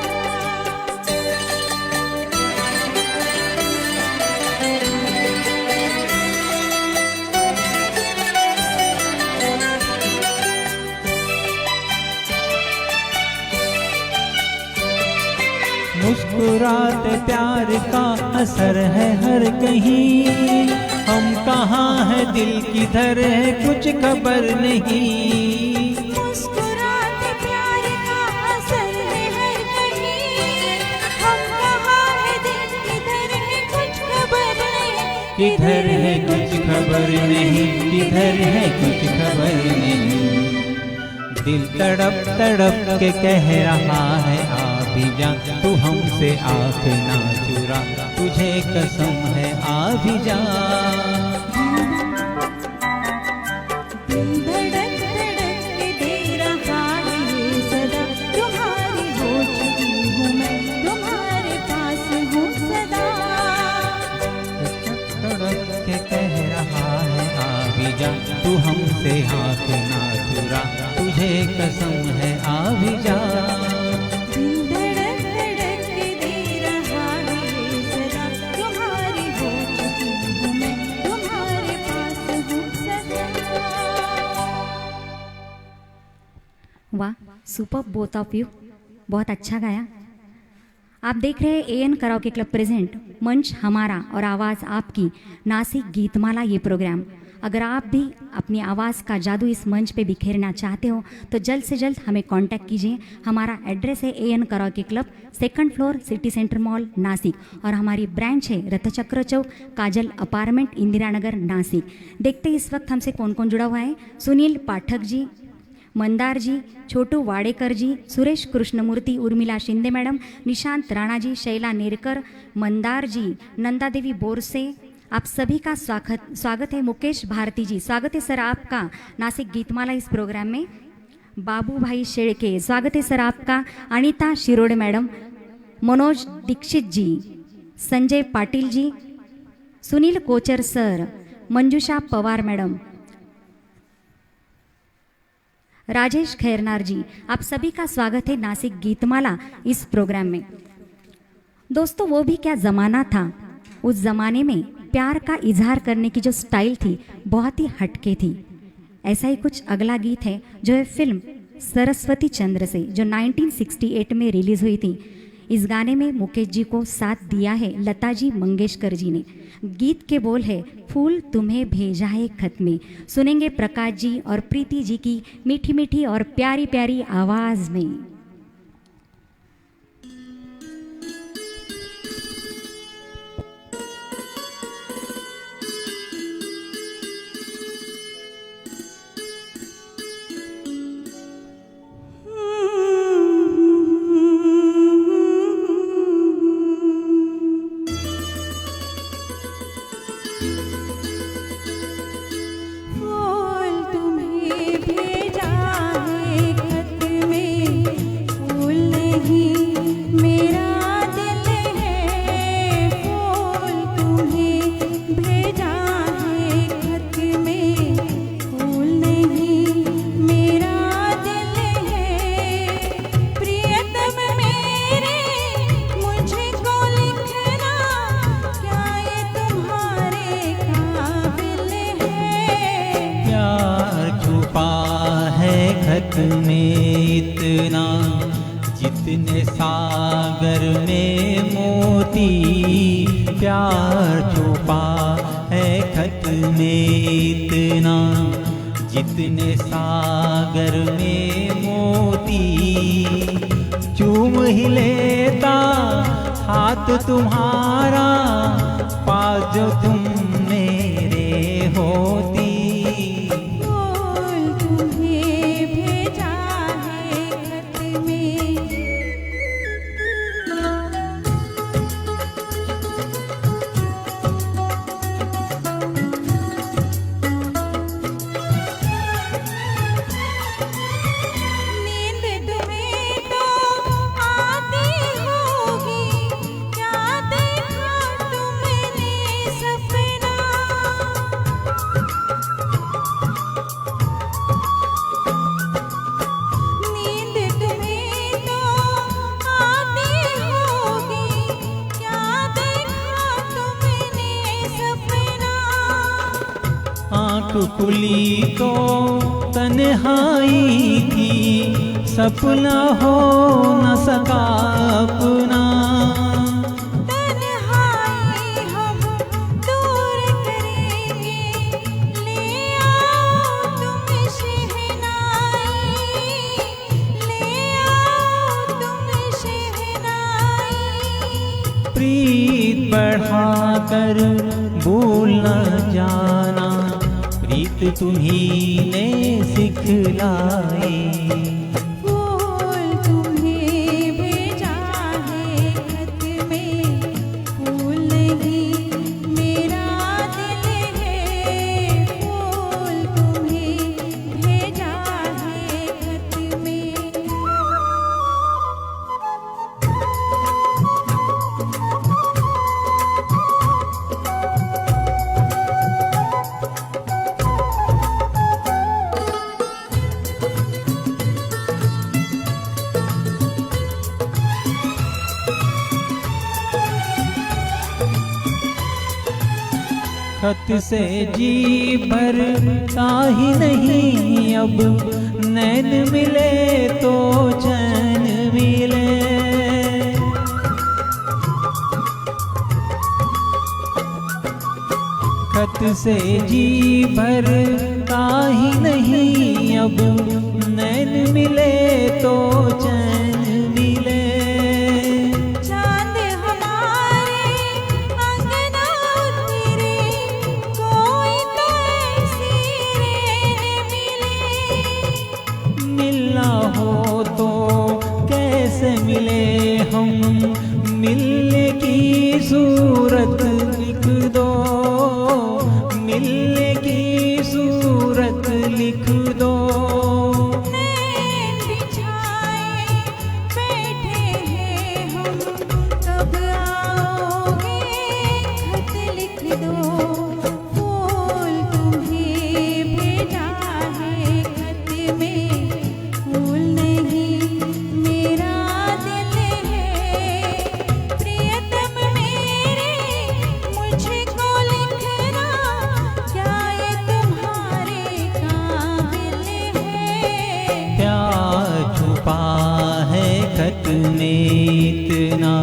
Speaker 2: मुस्कुराते प्यार का असर है हर कहीं। हम कहाँ है दिल किधर है कुछ खबर नहीं।
Speaker 3: मुस्कुराते प्यार का असर है हर कहीं। हम कहाँ है दिल किधर है कुछ खबर नहीं।
Speaker 2: किधर है कुछ खबर नहीं, किधर है कुछ खबर नहीं। दिल तड़प तड़प के कह रहा है आ भी जा, तू हमसे आँख ना चुरा, तुझे कसम है आ भी जा।
Speaker 3: दिल धड़क धड़क के दे रहा है ये सदा, तुम्हारी हो चुकी हूँ मैं, तुम्हारे पास हूँ सदा।
Speaker 2: तड़प के कह रहा है आ भी जा, तू हमसे आँख ना चुरा, तुझे कसम है आ भी जा।
Speaker 3: दिल धड़क धड़क के दे रहा है ये सदा, तुम्हारी हो चुकी हूँ मैं, तुम्हारे पास हूँ सदा।
Speaker 1: वाह, सुपर बोथ ऑफ यू, बहुत अच्छा गाया। आप देख रहे हैं एएन कराओके क्लब प्रेजेंट मंच हमारा और आवाज़ आपकी नासिक गीतमाला ये प्रोग्राम। अगर आप भी अपनी आवाज़ का जादू इस मंच पे बिखेरना चाहते हो तो जल्द से जल्द हमें कांटेक्ट कीजिए। हमारा एड्रेस है AN karaoke club, 2nd floor, city centre mall, Nashik, और हमारी ब्रांच है रथचक्र चौक, काजल अपार्टमेंट, इंदिरा नगर, नासिक। देखते इस वक्त हमसे कौन कौन जुड़ा हुआ है। सुनील पाठक जी, मंदार जी, छोटू वाडेकर जी, सुरेश कृष्णमूर्ति, उर्मिला शिंदे मैडम, निशांत राणा जी, शैला नेरकर, मंदार जी, नंदा देवी बोरसे, आप सभी का स्वागत है। मुकेश भारती जी, स्वागत है सर आपका नासिक गीतमाला इस प्रोग्राम में। बाबू भाई शेड़के, स्वागत है सर आपका। अनीता शिरोडे मैडम, मनोज दीक्षित जी, संजय पाटिल जी, सुनील कोचर सर, मंजुषा पवार मैडम, राजेश खैरनार जी, आप सभी का स्वागत है नासिक गीतमाला इस प्रोग्राम में। दोस्तों, वो भी क्या ज़माना था। उस ज़माने में प्यार का इजहार करने की जो स्टाइल थी बहुत ही हटके थी। ऐसा ही कुछ अगला गीत है जो है फिल्म सरस्वती चंद्र से, जो 1968 में रिलीज़ हुई थी। इस गाने में मुकेश जी को साथ दिया है लता जी मंगेशकर जी ने। गीत के बोल है फूल तुम्हें भेजा है खत में। सुनेंगे प्रकाश जी और प्रीति जी की मीठी मीठी और प्यारी प्यारी आवाज़ में।
Speaker 3: फूल तुम्हें भेजा है खत में, फूल नहीं मेरा दिल है। फूल तुम्हें भेजा है खत में, फूल नहीं मेरा दिल है। प्रियतम मेरे मुझको लिखना, क्या ये तुम्हारे काबिल है।
Speaker 2: प्यार छुपा है खत में इतना, जितने सागर में मोती। प्यार छुपा है खत में इतना, जितने सागर में मोती। चूम ही लेता हाथ तुम्हारा, पास जो तुम मेरे होती।
Speaker 3: फूल तुम्हें भेजा है खत में। नींद तुम्हें तो आती होगी, क्या देखा तुमने सपना। नींद तुम्हें तो आती होगी, क्या देखा तुमने सपना।
Speaker 2: आँख खुली तो तन्हाई थी, सपना हो न सका अपना।
Speaker 3: तन्हाई
Speaker 2: कर भूल न जाना, प्रीत तुम्ही ने सिखलाई।
Speaker 3: फूल तुम्हें भेजा है खत में, फूल नहीं मेरा दिल है। फूल तुम्हें भेजा है खत में।
Speaker 2: खत से जी भरता ही नहीं अब, नैन मिले तो चैन मिले। खत से जी भरता ही नहीं अब, नैन मिले तो चैन मिले।
Speaker 3: चांद हमारे अंगना उतरे, कोई तो ऐसी रेन मिले।
Speaker 2: मिलना हो तो कैसे मिले हम, मिलने की सूरत लिख दो, मिलने की सूरत लिख दो।
Speaker 3: नैन बिछाए बैठे हैं हम, कब आओगे खत लिख दो। फूल तुम्हें भेजा है खत में, फूल नहीं मेरा दिल है। प्रियतम मेरे मुझको लिखना, क्या ये तुम्हारे काबिल है।
Speaker 2: प्यार छुपा है खत में इतना,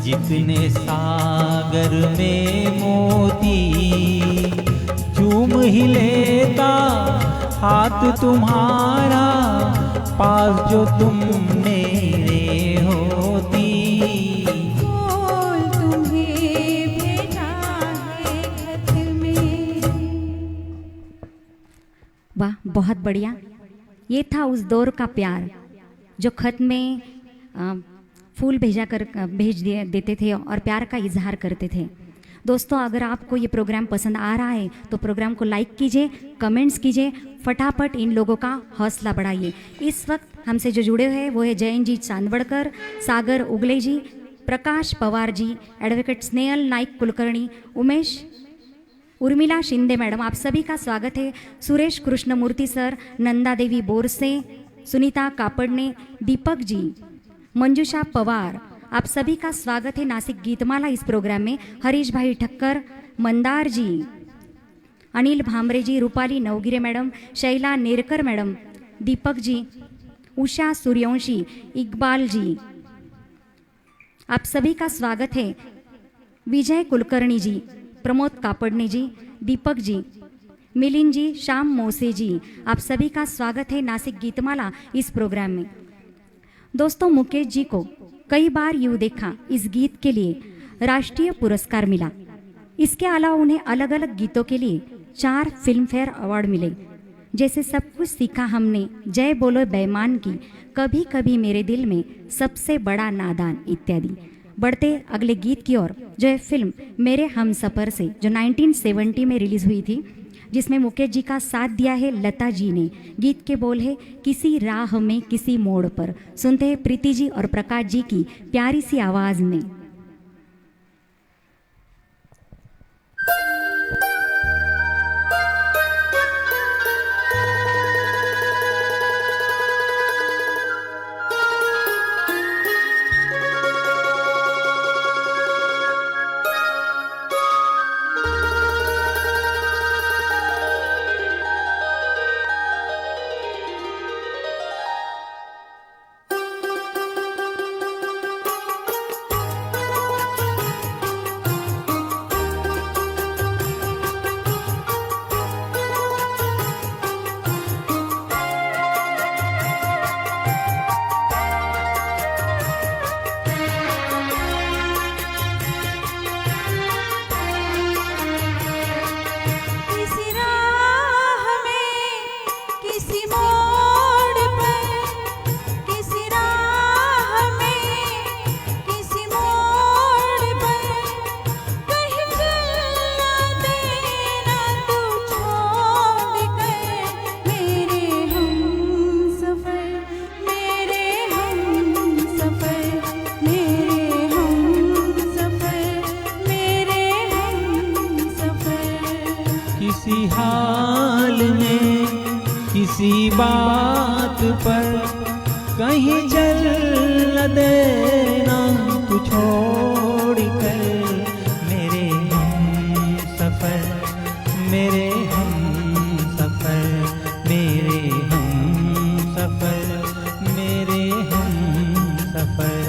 Speaker 2: जितने सागर में मोती। चूम ही लेता हाथ तुम्हारा, पास जो तुम मेरे होती।
Speaker 3: फूल तुम्हें भेजा है खत में।
Speaker 1: वाह, बहुत बढ़िया। ये था उस दौर का प्यार जो खत में फूल देते थे और प्यार का इजहार करते थे। दोस्तों, अगर आपको ये प्रोग्राम पसंद आ रहा है तो प्रोग्राम को लाइक कीजिए, कमेंट्स कीजिए, फटाफट इन लोगों का हौसला बढ़ाइए। इस वक्त हमसे जो जुड़े हुए हैं वो है जयंत जी चांदवड़कर, सागर उगले जी, प्रकाश पवार जी, एडवोकेट स्नेहल नाइक कुलकर्णी, उमेश, उर्मिला शिंदे मैडम, आप सभी का स्वागत है। सुरेश कृष्णमूर्ति सर, नंदा देवी बोरसे, सुनीता कापड़ने, दीपक जी, मंजूषा पवार, आप सभी का स्वागत है नासिक गीतमाला इस प्रोग्राम में। हरीश भाई ठक्कर, मंदार जी, अनिल भामरे जी, रूपाली नवगिरे मैडम, शैला नेरकर मैडम, दीपक जी, उषा सूर्यवंशी, इकबाल जी, आप सभी का स्वागत है। विजय कुलकर्णी जी, प्रमोद कापड़ने जी, दीपक जी, मिलिंद जी, श्याम मोसे जी, आप सभी का स्वागत है नासिक गीतमाला इस प्रोग्राम में। दोस्तों, मुकेश जी को कई बार यूँ देखा इस गीत के लिए राष्ट्रीय पुरस्कार मिला। इसके अलावा उन्हें अलग अलग गीतों के लिए 4 फिल्म फेयर अवार्ड मिले, जैसे सब कुछ सीखा हमने, जय बोलो बेईमान की, कभी कभी मेरे दिल में, सबसे बड़ा नादान इत्यादि। बढ़ते अगले गीत की ओर, जो है फिल्म मेरे हमसफर से, जो 1970 में रिलीज हुई थी, जिसमें मुकेश जी का साथ दिया है लता जी ने। गीत के बोल है किसी राह में किसी मोड़ पर। सुनते हैं प्रीति जी और प्रकाश जी की प्यारी सी आवाज में।
Speaker 2: किसी हाल में किसी बात पर कहीं चल न देना तू छोड़ कर मेरे हम सफर मेरे हम सफर मेरे हम सफर मेरे हम सफर।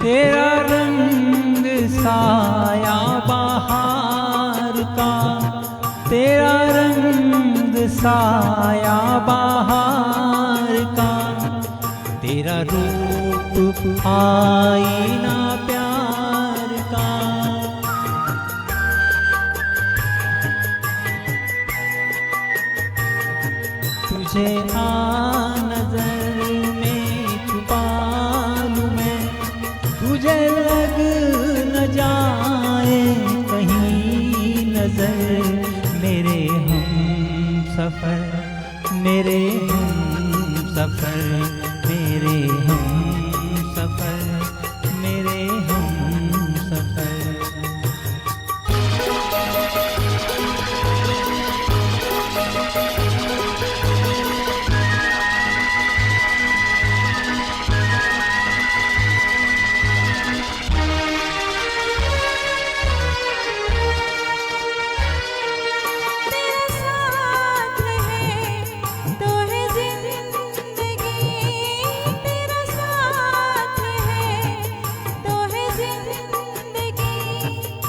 Speaker 2: तेरा रंग साया बहार का तेरा रंग साया बहार का तेरा रूप आईना प्यार का तुझे आ नजर में छुपा लूं मैं तुझे लग न जाए कहीं नजर मेरे हम सफर मेरे हम सफर मेरे हम सफर मेरे हम सफर।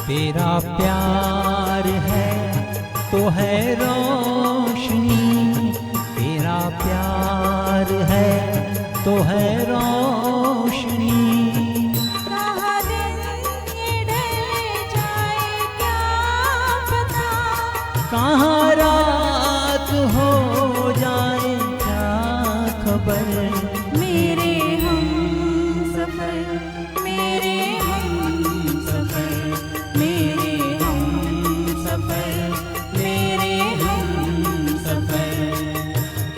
Speaker 2: तेरा प्यार है तो है रोशनी तेरा प्यार है तो है रोशनी
Speaker 3: कहाँ दिन ये ढल जाए क्या पता
Speaker 2: कहाँ रात हो जाए क्या खबर
Speaker 3: मेरे हम सफर मेरे हम सफर मेरे हम सफर मेरे हम सफर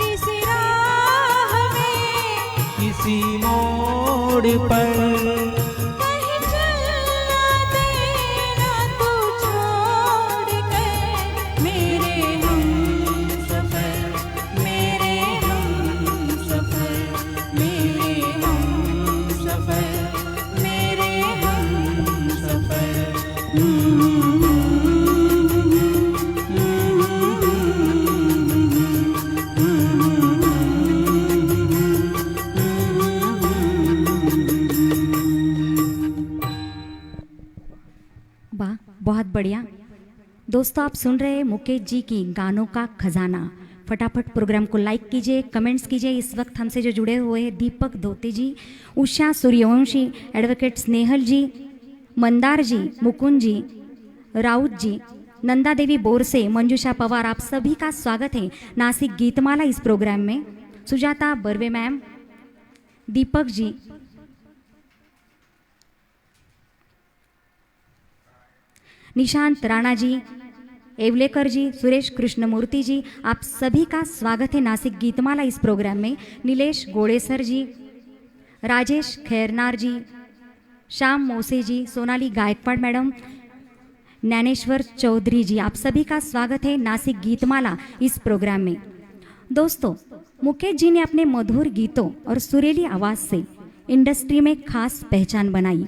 Speaker 3: किसी राह में
Speaker 2: किसी मोड़ पर
Speaker 3: कहीं चलना देना तू छोड़ कर मेरे हम सफर मेरे हम सफर मेरे हम सफर मेरे हम सफर।
Speaker 1: वाह, बहुत बढ़िया। दोस्तों, आप सुन रहे हैं मुकेश जी की गानों का खजाना। फटाफट प्रोग्राम को लाइक कीजिए, कमेंट्स कीजिए। इस वक्त हमसे जो जुड़े हुए हैं दीपक धोते जी, उषा सूर्यवंशी, एडवोकेट स्नेहल जी, मंदार जी, मुकुंद जी, राउत जी, नंदा देवी बोरसे, मंजूषा पवार, आप सभी का स्वागत है नासिक गीतमाला इस प्रोग्राम में। सुजाता बर्वे मैम, दीपक जी, निशांत राणा जी, एवलेकर जी, सुरेश कृष्णमूर्ति जी, आप सभी का स्वागत है नासिक गीतमाला इस प्रोग्राम में। नीलेश गोड़ेसर जी, राजेश खैरनार जी, श्याम मोसे जी, सोनाली गायकवाड़ मैडम, ज्ञानेश्वर चौधरी जी, आप सभी का स्वागत है नासिक गीतमाला इस प्रोग्राम में। दोस्तों, मुकेश जी ने अपने मधुर गीतों और सुरीली आवाज़ से इंडस्ट्री में खास पहचान बनाई।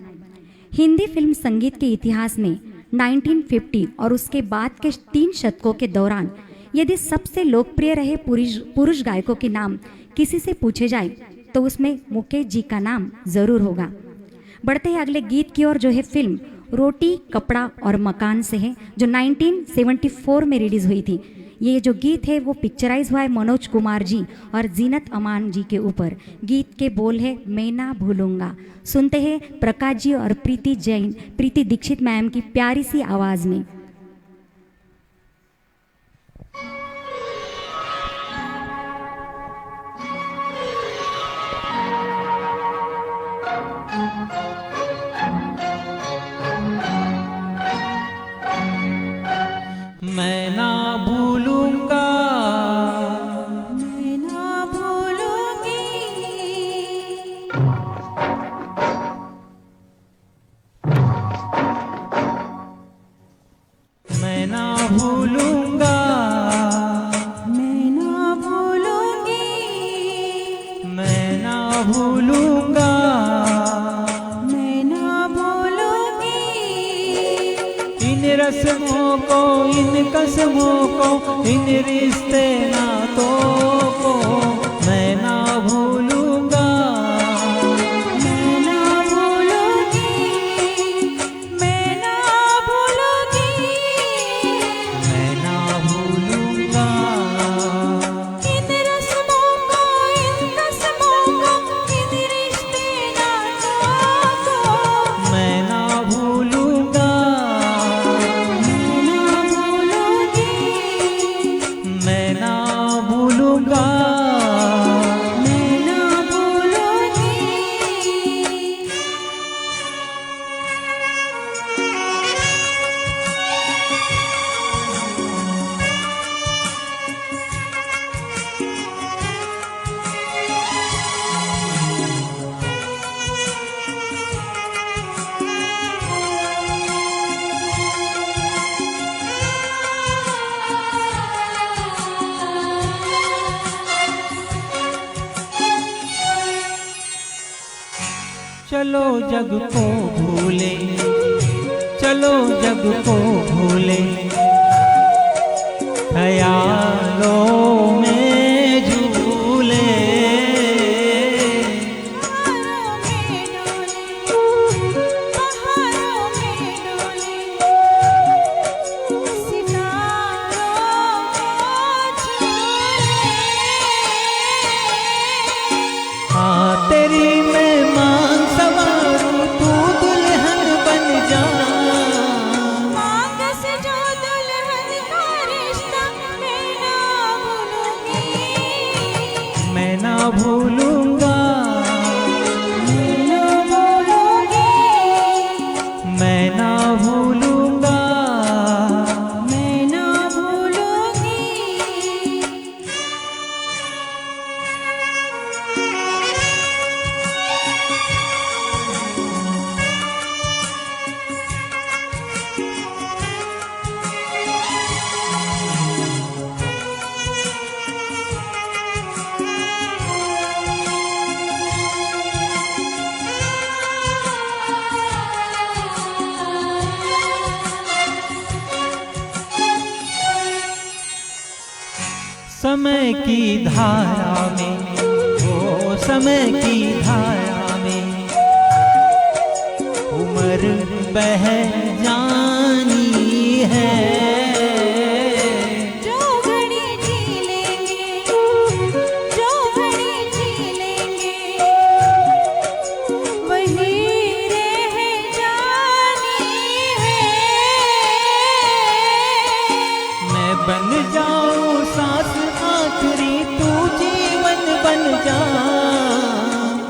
Speaker 1: हिंदी फिल्म संगीत के इतिहास में 1950 और उसके बाद के 3 शतकों के दौरान यदि सबसे लोकप्रिय रहे पुरुष गायकों के नाम किसी से पूछे जाए तो उसमें मुकेश जी का नाम जरूर होगा। बढ़ते हैं अगले गीत की ओर, जो है फिल्म रोटी कपड़ा और मकान से है, जो 1974 में रिलीज हुई थी। ये जो गीत है वो पिक्चराइज हुआ है मनोज कुमार जी और जीनत अमान जी के ऊपर। गीत के बोल है मैं ना भूलूंगा। सुनते हैं प्रकाश जी और प्रीति दीक्षित मैम की प्यारी सी आवाज में।
Speaker 2: मैं ना भूलूंगा,
Speaker 3: मैं ना भूलूंगी,
Speaker 2: मैं ना भूलूंगा,
Speaker 3: मैं ना भूलूंगी,
Speaker 2: मैं ना भूलूंगा,
Speaker 3: मैं ना भूलूंगी,
Speaker 2: इन रस्मों को, इन कसमों को, इन रिश्ते नातों को मैं ना भूलूंगा,
Speaker 3: मैं ना भूलूंगी, मैं ना भूलूंगी,
Speaker 2: मैं ना भूलूंगा,
Speaker 3: इन रस्मों को, इन कसमों को, इन रिश्ते नातों को
Speaker 2: मैं ना भूलूंगा,
Speaker 3: मैं ना भूलूंगी,
Speaker 2: मैं ना भूलूंगा।
Speaker 3: मैं ना भूलूंगी।
Speaker 2: चलो जग को भूले, चलो जग को भूले, ख्यालों में झूले,
Speaker 3: पहाड़ों में डोले, पहाड़ों में डोले, सितारों को छूले।
Speaker 2: हाँ तेरी मेहमान सवारूं, तू दुल्हन बन जा,
Speaker 3: मांग से जो दुल्हन का रिश्ता मैं ना भूलूंगी,
Speaker 2: मैं ना भूलूंगा,
Speaker 3: मैं ना भूलूंगी,
Speaker 2: मैं ना भूलूंगा।
Speaker 3: मैं ना भूलूंगी।
Speaker 2: समय की धारा में, ओ समय की धारा में उम्र बह जानी है,
Speaker 3: जो घड़ी जी लेंगे, जो घड़ी जी लेंगे, वही रह जानी है।
Speaker 2: मैं बन जाऊं सांस आखिरी, तू जीवन बन जा,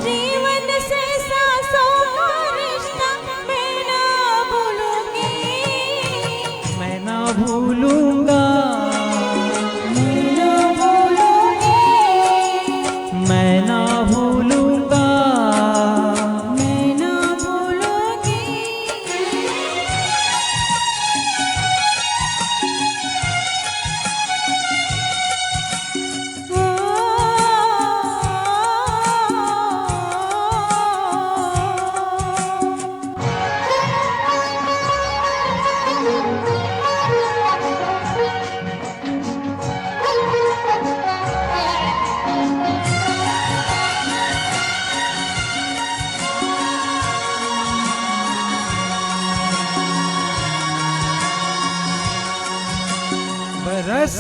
Speaker 3: जीवन से सांसों का रिश्ता मैं ना भूलूंगी,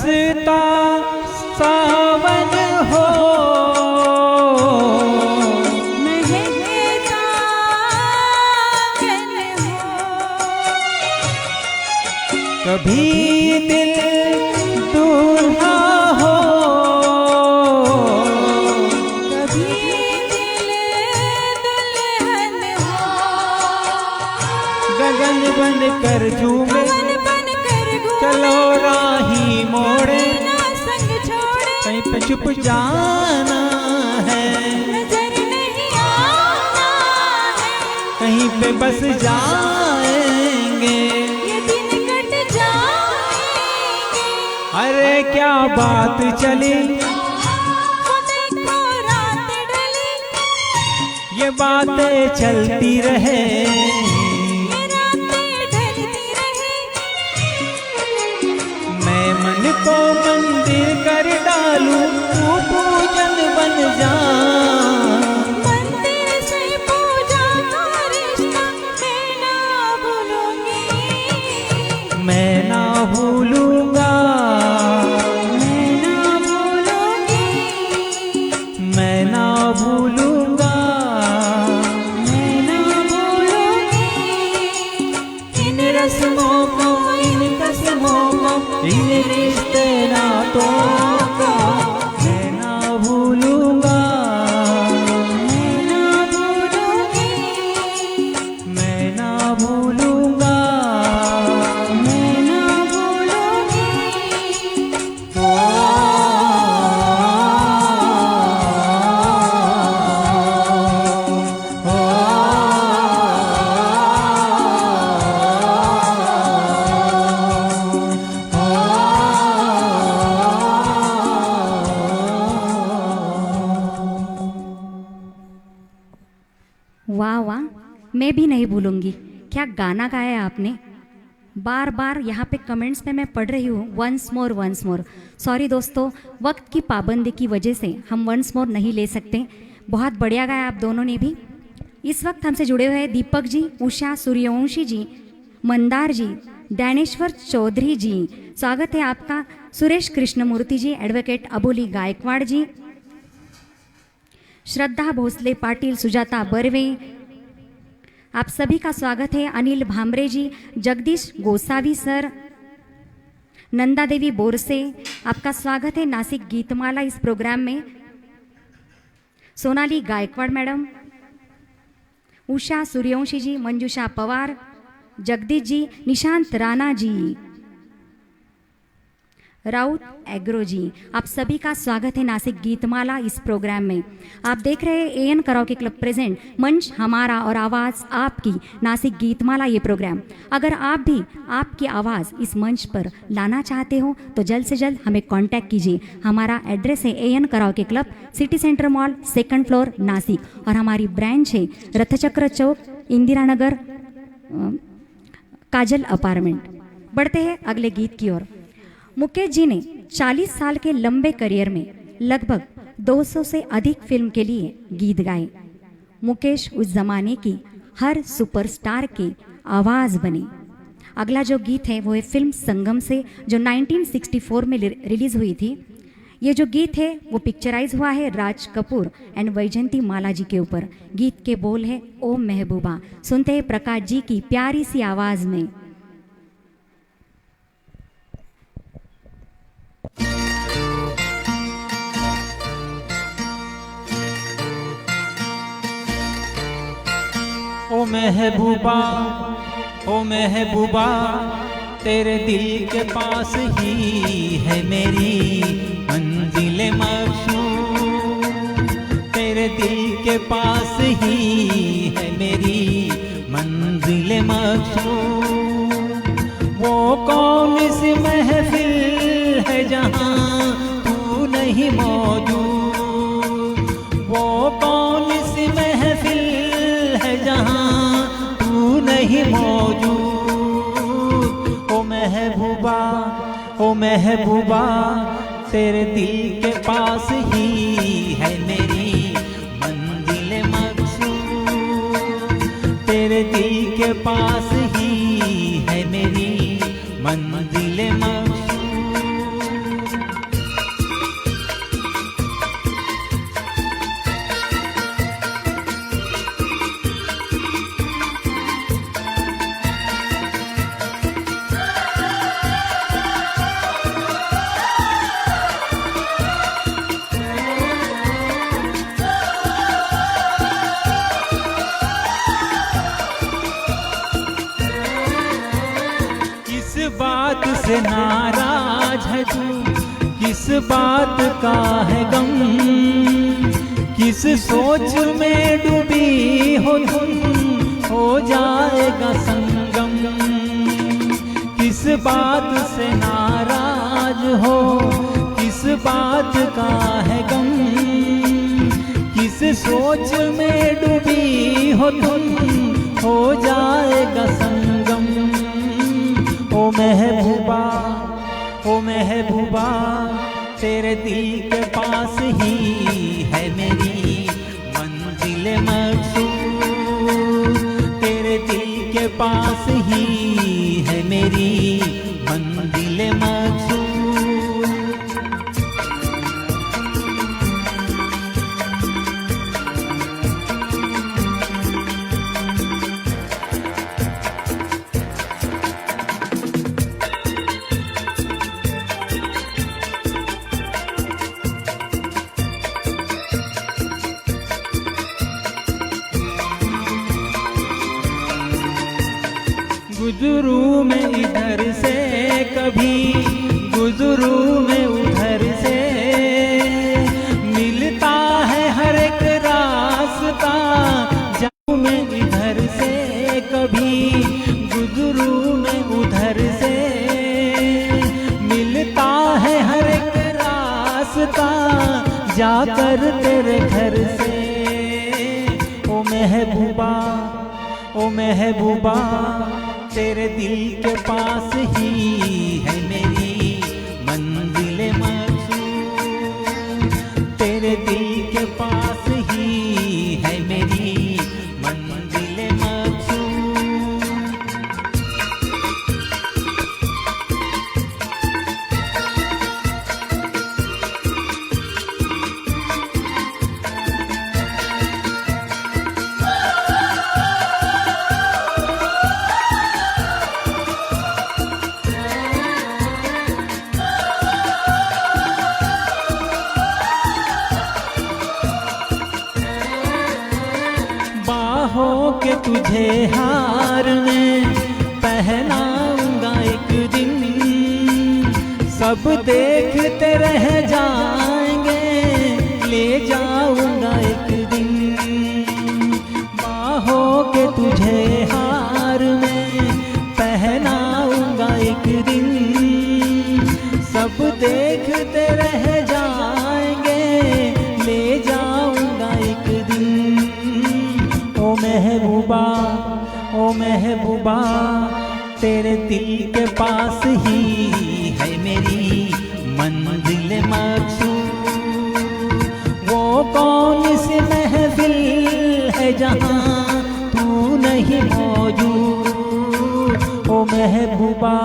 Speaker 2: बरसता सावन हो,
Speaker 3: महकता आंगन हो,
Speaker 2: कभी दिल दूल्हा हो,
Speaker 3: कभी दिल दुल्हन हो,
Speaker 2: गगन बन कर झूमे,
Speaker 3: पवन बन कर घूमे,
Speaker 2: चलो राही मोड़े,
Speaker 3: ना संग छोड़े,
Speaker 2: कहीं पे छुप जाना है,
Speaker 3: नजर नहीं आना है,
Speaker 2: कहीं पे बस जाएंगे,
Speaker 3: ये दिन कट जाएंगे।
Speaker 2: अरे क्या बात चली,
Speaker 3: वो देखो रात ढली,
Speaker 2: ये बातें चलती रहे,
Speaker 3: ये रातें ढलती रही,
Speaker 2: मैं मन को मंदिर कर डालूं, तू पूजन बन जा,
Speaker 3: मंदिर से पूजा का रिश्ता मैं ना भूलूंगी,
Speaker 2: मैं ना भूलूंगा,
Speaker 3: मैं ना भूलूंगी,
Speaker 2: मैं ना भूलूंगा,
Speaker 3: मैं ना भूलूंगी,
Speaker 2: इन रस्मों को, इन कसमों को, इन रिश्ते नातों को, मैं ना भूलूंगा,
Speaker 3: मैं ना भूलूंगी,
Speaker 2: मैं ना भूलूंगा,
Speaker 3: मैं ना भूलूंगी।
Speaker 1: वाह वाह, मैं भी नहीं भूलूंगी। क्या गाना गाया आपने। बार बार यहाँ पे कमेंट्स में मैं पढ़ रही हूँ वंस मोर। सॉरी दोस्तों, वक्त की पाबंदी की वजह से हम वंस मोर नहीं ले सकते। बहुत बढ़िया गाया आप दोनों ने भी। इस वक्त हमसे जुड़े हुए हैं दीपक जी, उषा सूर्यवंशी जी, मंदार जी, डैनेश्वर चौधरी जी, स्वागत है आपका। सुरेश कृष्णमूर्ति जी, एडवोकेट अबोली गायकवाड़ जी, श्रद्धा भोसले पाटिल, सुजाता बर्वे, आप सभी का स्वागत है। अनिल भामरे जी, जगदीश गोसावी सर, नंदा देवी बोरसे, आपका स्वागत है नासिक गीतमाला इस प्रोग्राम में। सोनाली गायकवाड़ मैडम, उषा सूर्यवंशी जी, मंजूषा पवार, जगदीश जी, निशांत राणा जी, राउत एग्रो जी, आप सभी का स्वागत है नासिक गीतमाला इस प्रोग्राम में। आप देख रहे हैं एएन कराओके क्लब प्रेजेंट मंच हमारा और आवाज़ आपकी नासिक गीतमाला ये प्रोग्राम। अगर आप भी आपकी आवाज़ इस मंच पर लाना चाहते हो तो जल्द से जल्द हमें कांटेक्ट कीजिए। हमारा एड्रेस है AN karaoke club, city centre mall, 2nd floor, Nashik, और हमारी ब्रांच है रथचक्र चौक, इंदिरा नगर, काजल अपार्टमेंट। बढ़ते हैं अगले गीत की ओर। मुकेश जी ने 40 साल के लंबे करियर में लगभग 200 से अधिक फिल्म के लिए गीत गाए। मुकेश उस जमाने की हर सुपरस्टार की आवाज़ बने। अगला जो गीत है वो है फिल्म संगम से, जो 1964 में रिलीज हुई थी। ये जो गीत है वो पिक्चराइज हुआ है राज कपूर एंड वैजंती माला जी के ऊपर। गीत के बोल है ओ महबूबा। सुनते हैं प्रकाश जी की प्यारी सी आवाज़ में।
Speaker 2: ओ महबूबा, ओ महबूबा, तेरे दिल के पास ही है मेरी मंजिल मकसूद। तेरे दिल के पास ही है मेरी मंजिल मकसूद। वो कौन सी महफिल है जहाँ तू नहीं मौजूद। वो कौन सी महफिल है जहाँ तू नहीं मौजूद। ओ महबूबा, ओ महबूबा, तेरे दिल के पास ही है मेरी मंजिल मकसूद। तेरे दिल के पास ही है मेरी मंजिल मकसूद। बात से नाराज है तू, किस बात का है गम, किस सोच में डूबी हो तुम, हो जाएगा संगम। किस बात से नाराज हो, किस बात का है गम, किस सोच में डूबी हो तुम, हो जाएगा संगम। ओ महबूबा, ओ महबूबा, तेरे दिल के पास ही है मेरी मंजिल मकसूद, तेरे दिल के पास ही है मेरी मंजिल मकसूद। गुजरू मैं इधर से कभी, गुजरू मैं उधर से, मिलता है हर एक रास्ता, जाऊं मैं इधर से कभी, गुजरू मैं उधर से, मिलता है हर एक रास्ता, जाकर तेरे घर से। ओ महबूबा, ओ महबूबा, तेरे दिल के पास ही है मेरी मंजिल मकसूद, तेरे दिल के पास ही है मेरी मंजिल मकसूद। बाहों के तुझे हार में पहनाऊंगा एक दिन, सब देखते रह जाएंगे, ले जाऊंगा एक दिन। बाहों के तुझे हार में पहनाऊंगा एक दिन, सब देखते रह जाएंगे, ले जाऊंगा एक दिन। ओ महबूबा, ओ महबूबा, तेरे दिल के पास ही है मेरी मंजिल मकसूद। वो कौन सी महफिल है जहाँ तू नहीं मौजूद। ओ महबूबा,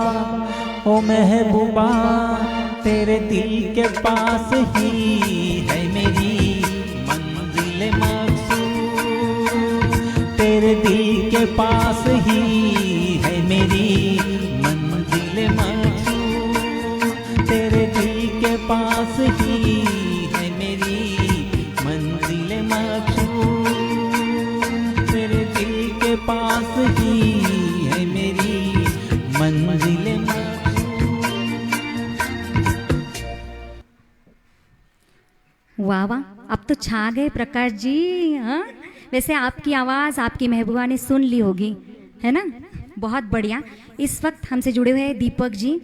Speaker 2: ओ महबूबा, तेरे दिल के पास ही है मेरी मंजिल मकसूद, तेरे दिल के पास ही है मेरी मंजिल मकसूद, तेरे दिल के पास ही है मेरी मंजिल मकसूद, तेरे दिल के पास ही है मेरी मंजिल मकसूद।
Speaker 1: वाह वाह, अब तो छा गए प्रकाश जी। हाँ, वैसे आपकी आवाज़ आपकी महबूबा ने सुन ली होगी, है ना? बहुत बढ़िया। इस वक्त हमसे जुड़े हुए हैं दीपक जी,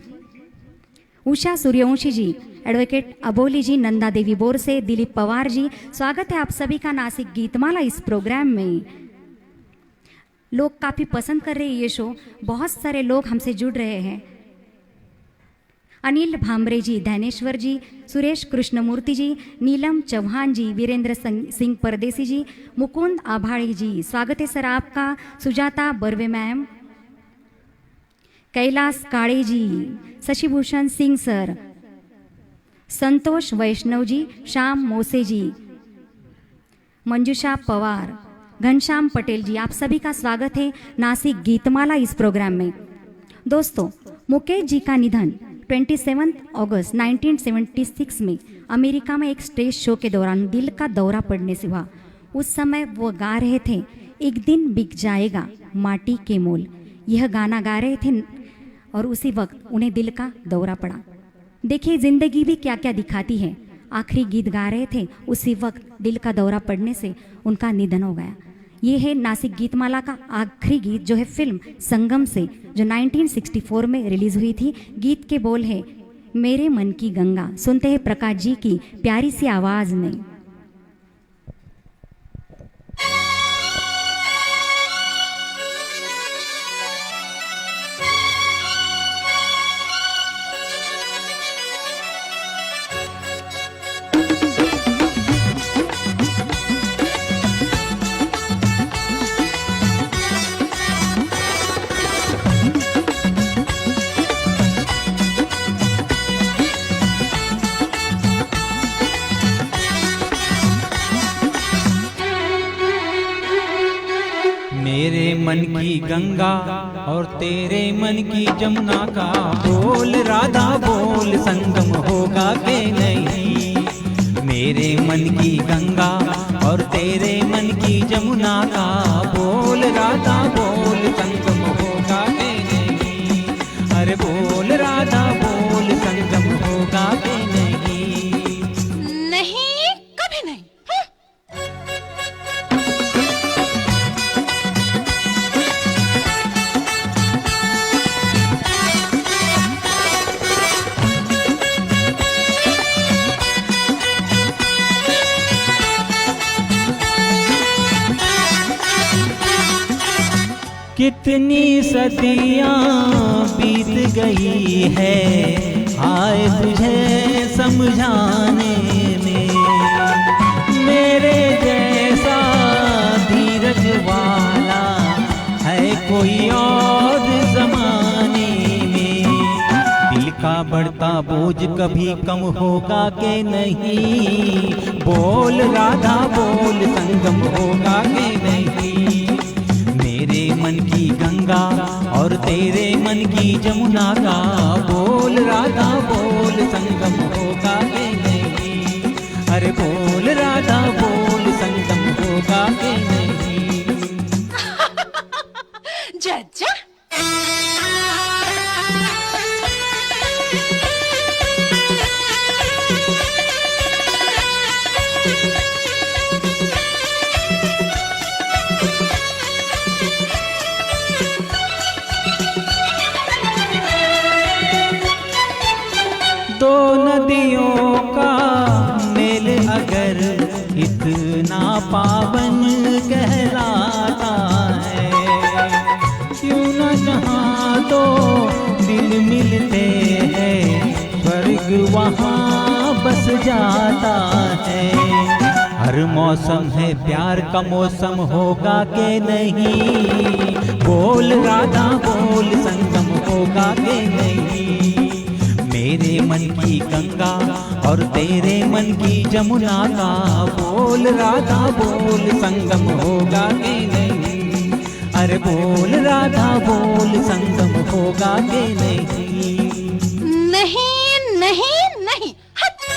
Speaker 1: उषा सूर्यवंशी जी, एडवोकेट अबोली जी, नंदा देवी बोर से, दिलीप पवार जी। स्वागत है आप सभी का नासिक गीतमाला इस प्रोग्राम में। लोग काफ़ी पसंद कर रहे हैं ये शो, बहुत सारे लोग हमसे जुड़ रहे हैं। अनिल भामरे जी, धैनेश्वर जी, सुरेश कृष्णमूर्ति जी, नीलम चौहान जी, वीरेंद्र सिंह परदेसी जी, मुकुंद आभाड़ी जी। स्वागत है सर आपका। सुजाता बर्वे मैम, कैलाश काड़े जी, शशिभूषण सिंह सर, संतोष वैष्णव जी, श्याम मोसे जी, मंजुषा पवार, घनश्याम पटेल जी, आप सभी का स्वागत है नासिक गीतमाला इस प्रोग्राम में। दोस्तों, मुकेश जी का निधन 27 अगस्त 1976 में अमेरिका में एक स्टेज शो के दौरान दिल का दौरा पड़ने से हुआ। उस समय वो गा रहे थे एक दिन बिक जाएगा माटी के मोल। यह गाना गा रहे थे और उसी वक्त उन्हें दिल का दौरा पड़ा। देखिए जिंदगी भी क्या क्या दिखाती है। आखिरी गीत गा रहे थे, उसी वक्त दिल का दौरा पड़ने से उनका निधन हो गया। ये है नासिक गीतमाला का आखिरी गीत, जो है फिल्म संगम से, जो 1964 में रिलीज हुई थी। गीत के बोल है मेरे मन की गंगा। सुनते हैं प्रकाश जी की प्यारी सी आवाज में।
Speaker 2: मेरे मन की गंगा और तेरे मन की जमुना का बोल राधा बोल, संगम होगा के नहीं। मेरे मन की गंगा और तेरे मन की जमुना का बोल राधा बोल, संगम होगा के नहीं। अरे बोल राधा बोल, संगम होगा के नहीं।
Speaker 3: नहीं, कभी नहीं।
Speaker 2: कितनी सदियां बीत गई है आए तुझे समझाने में। मेरे जैसा धीरज वाला है कोई और जमाने में। दिल का बढ़ता बोझ कभी कम होगा के नहीं। बोल राधा बोल, संगम होगा के नहीं। मेरे मन की गंगा और तेरे मन की जमुना का बोल राधा बोल, संगम होगा के नहीं। अरे बोल राधा बोल, संगम होगा के नहीं।
Speaker 3: जज्जा
Speaker 2: दो नदियों का मेल अगर इतना पावन कहलाता है, क्यों न जहाँ दो दिल मिलते हैं स्वर्ग वहाँ बस जाता है। हर मौसम है प्यार का मौसम होगा के नहीं। बोल राधा बोल, संगम होगा के नहीं। मेरे मन की गंगा और तेरे मन की जमुना का बोल राधा बोल, संगम होगा के नहीं। अरे बोल राधा बोल, संगम होगा के नहीं।
Speaker 3: नहीं नहीं नहीं। हट।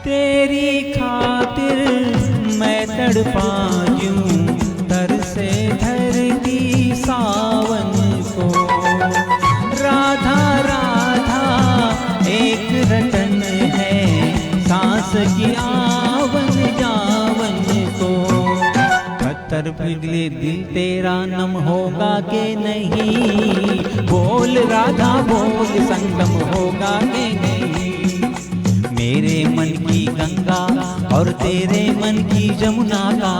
Speaker 2: तेरी खातिर मैं तड़पा यूं तरसे धरती सावन को। राधा राधा एक रटन है सांस की आवन जावन को। पत्थर पिघले दिल तेरा नम होगा के नहीं। बोल राधा बोल, संगम होगा के नहीं। मेरे मन की गंगा और तेरे मन की जमुना का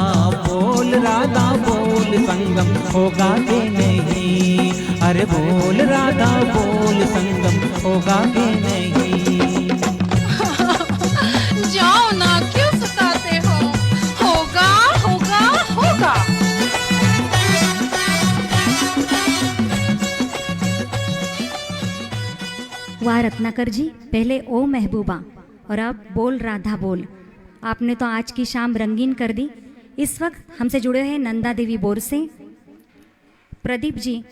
Speaker 2: बोल राधा बोल, संगम होगा के नहीं। अरे बोल राधा बोल, संगम होगा के नहीं।
Speaker 3: जाओ ना, क्यों सताते हो? होगा होगा होगा।
Speaker 1: वाह रत्नाकर जी, पहले ओ महबूबा और अब बोल राधा बोल। आपने तो आज की शाम रंगीन कर दी। इस वक्त हमसे जुड़े हैं नंदा देवी बोर से। प्रदीप जी,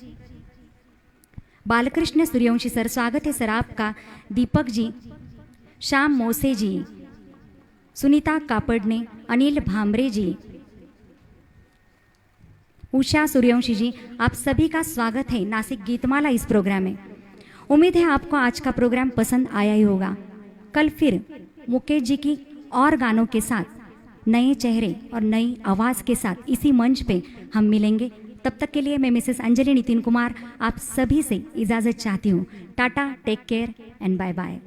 Speaker 1: बालकृष्ण सूर्यवंशी सर, स्वागत है सर आपका। दीपक जी, श्याम मोसे जी, सुनीता कापड़ने, अनिल भामरे जी, उषा सूर्यवंशी जी, आप सभी का स्वागत है नासिक गीतमाला इस प्रोग्राम में। उम्मीद है आपको आज का प्रोग्राम पसंद आया ही होगा। कल फिर मुकेश जी की और गानों के साथ नए चेहरे और नई आवाज़ के साथ इसी मंच पे हम मिलेंगे। तब तक के लिए मैं मिसेस अंजलि नितिन कुमार आप सभी से इजाज़त चाहती हूँ। Tata, take care and bye bye.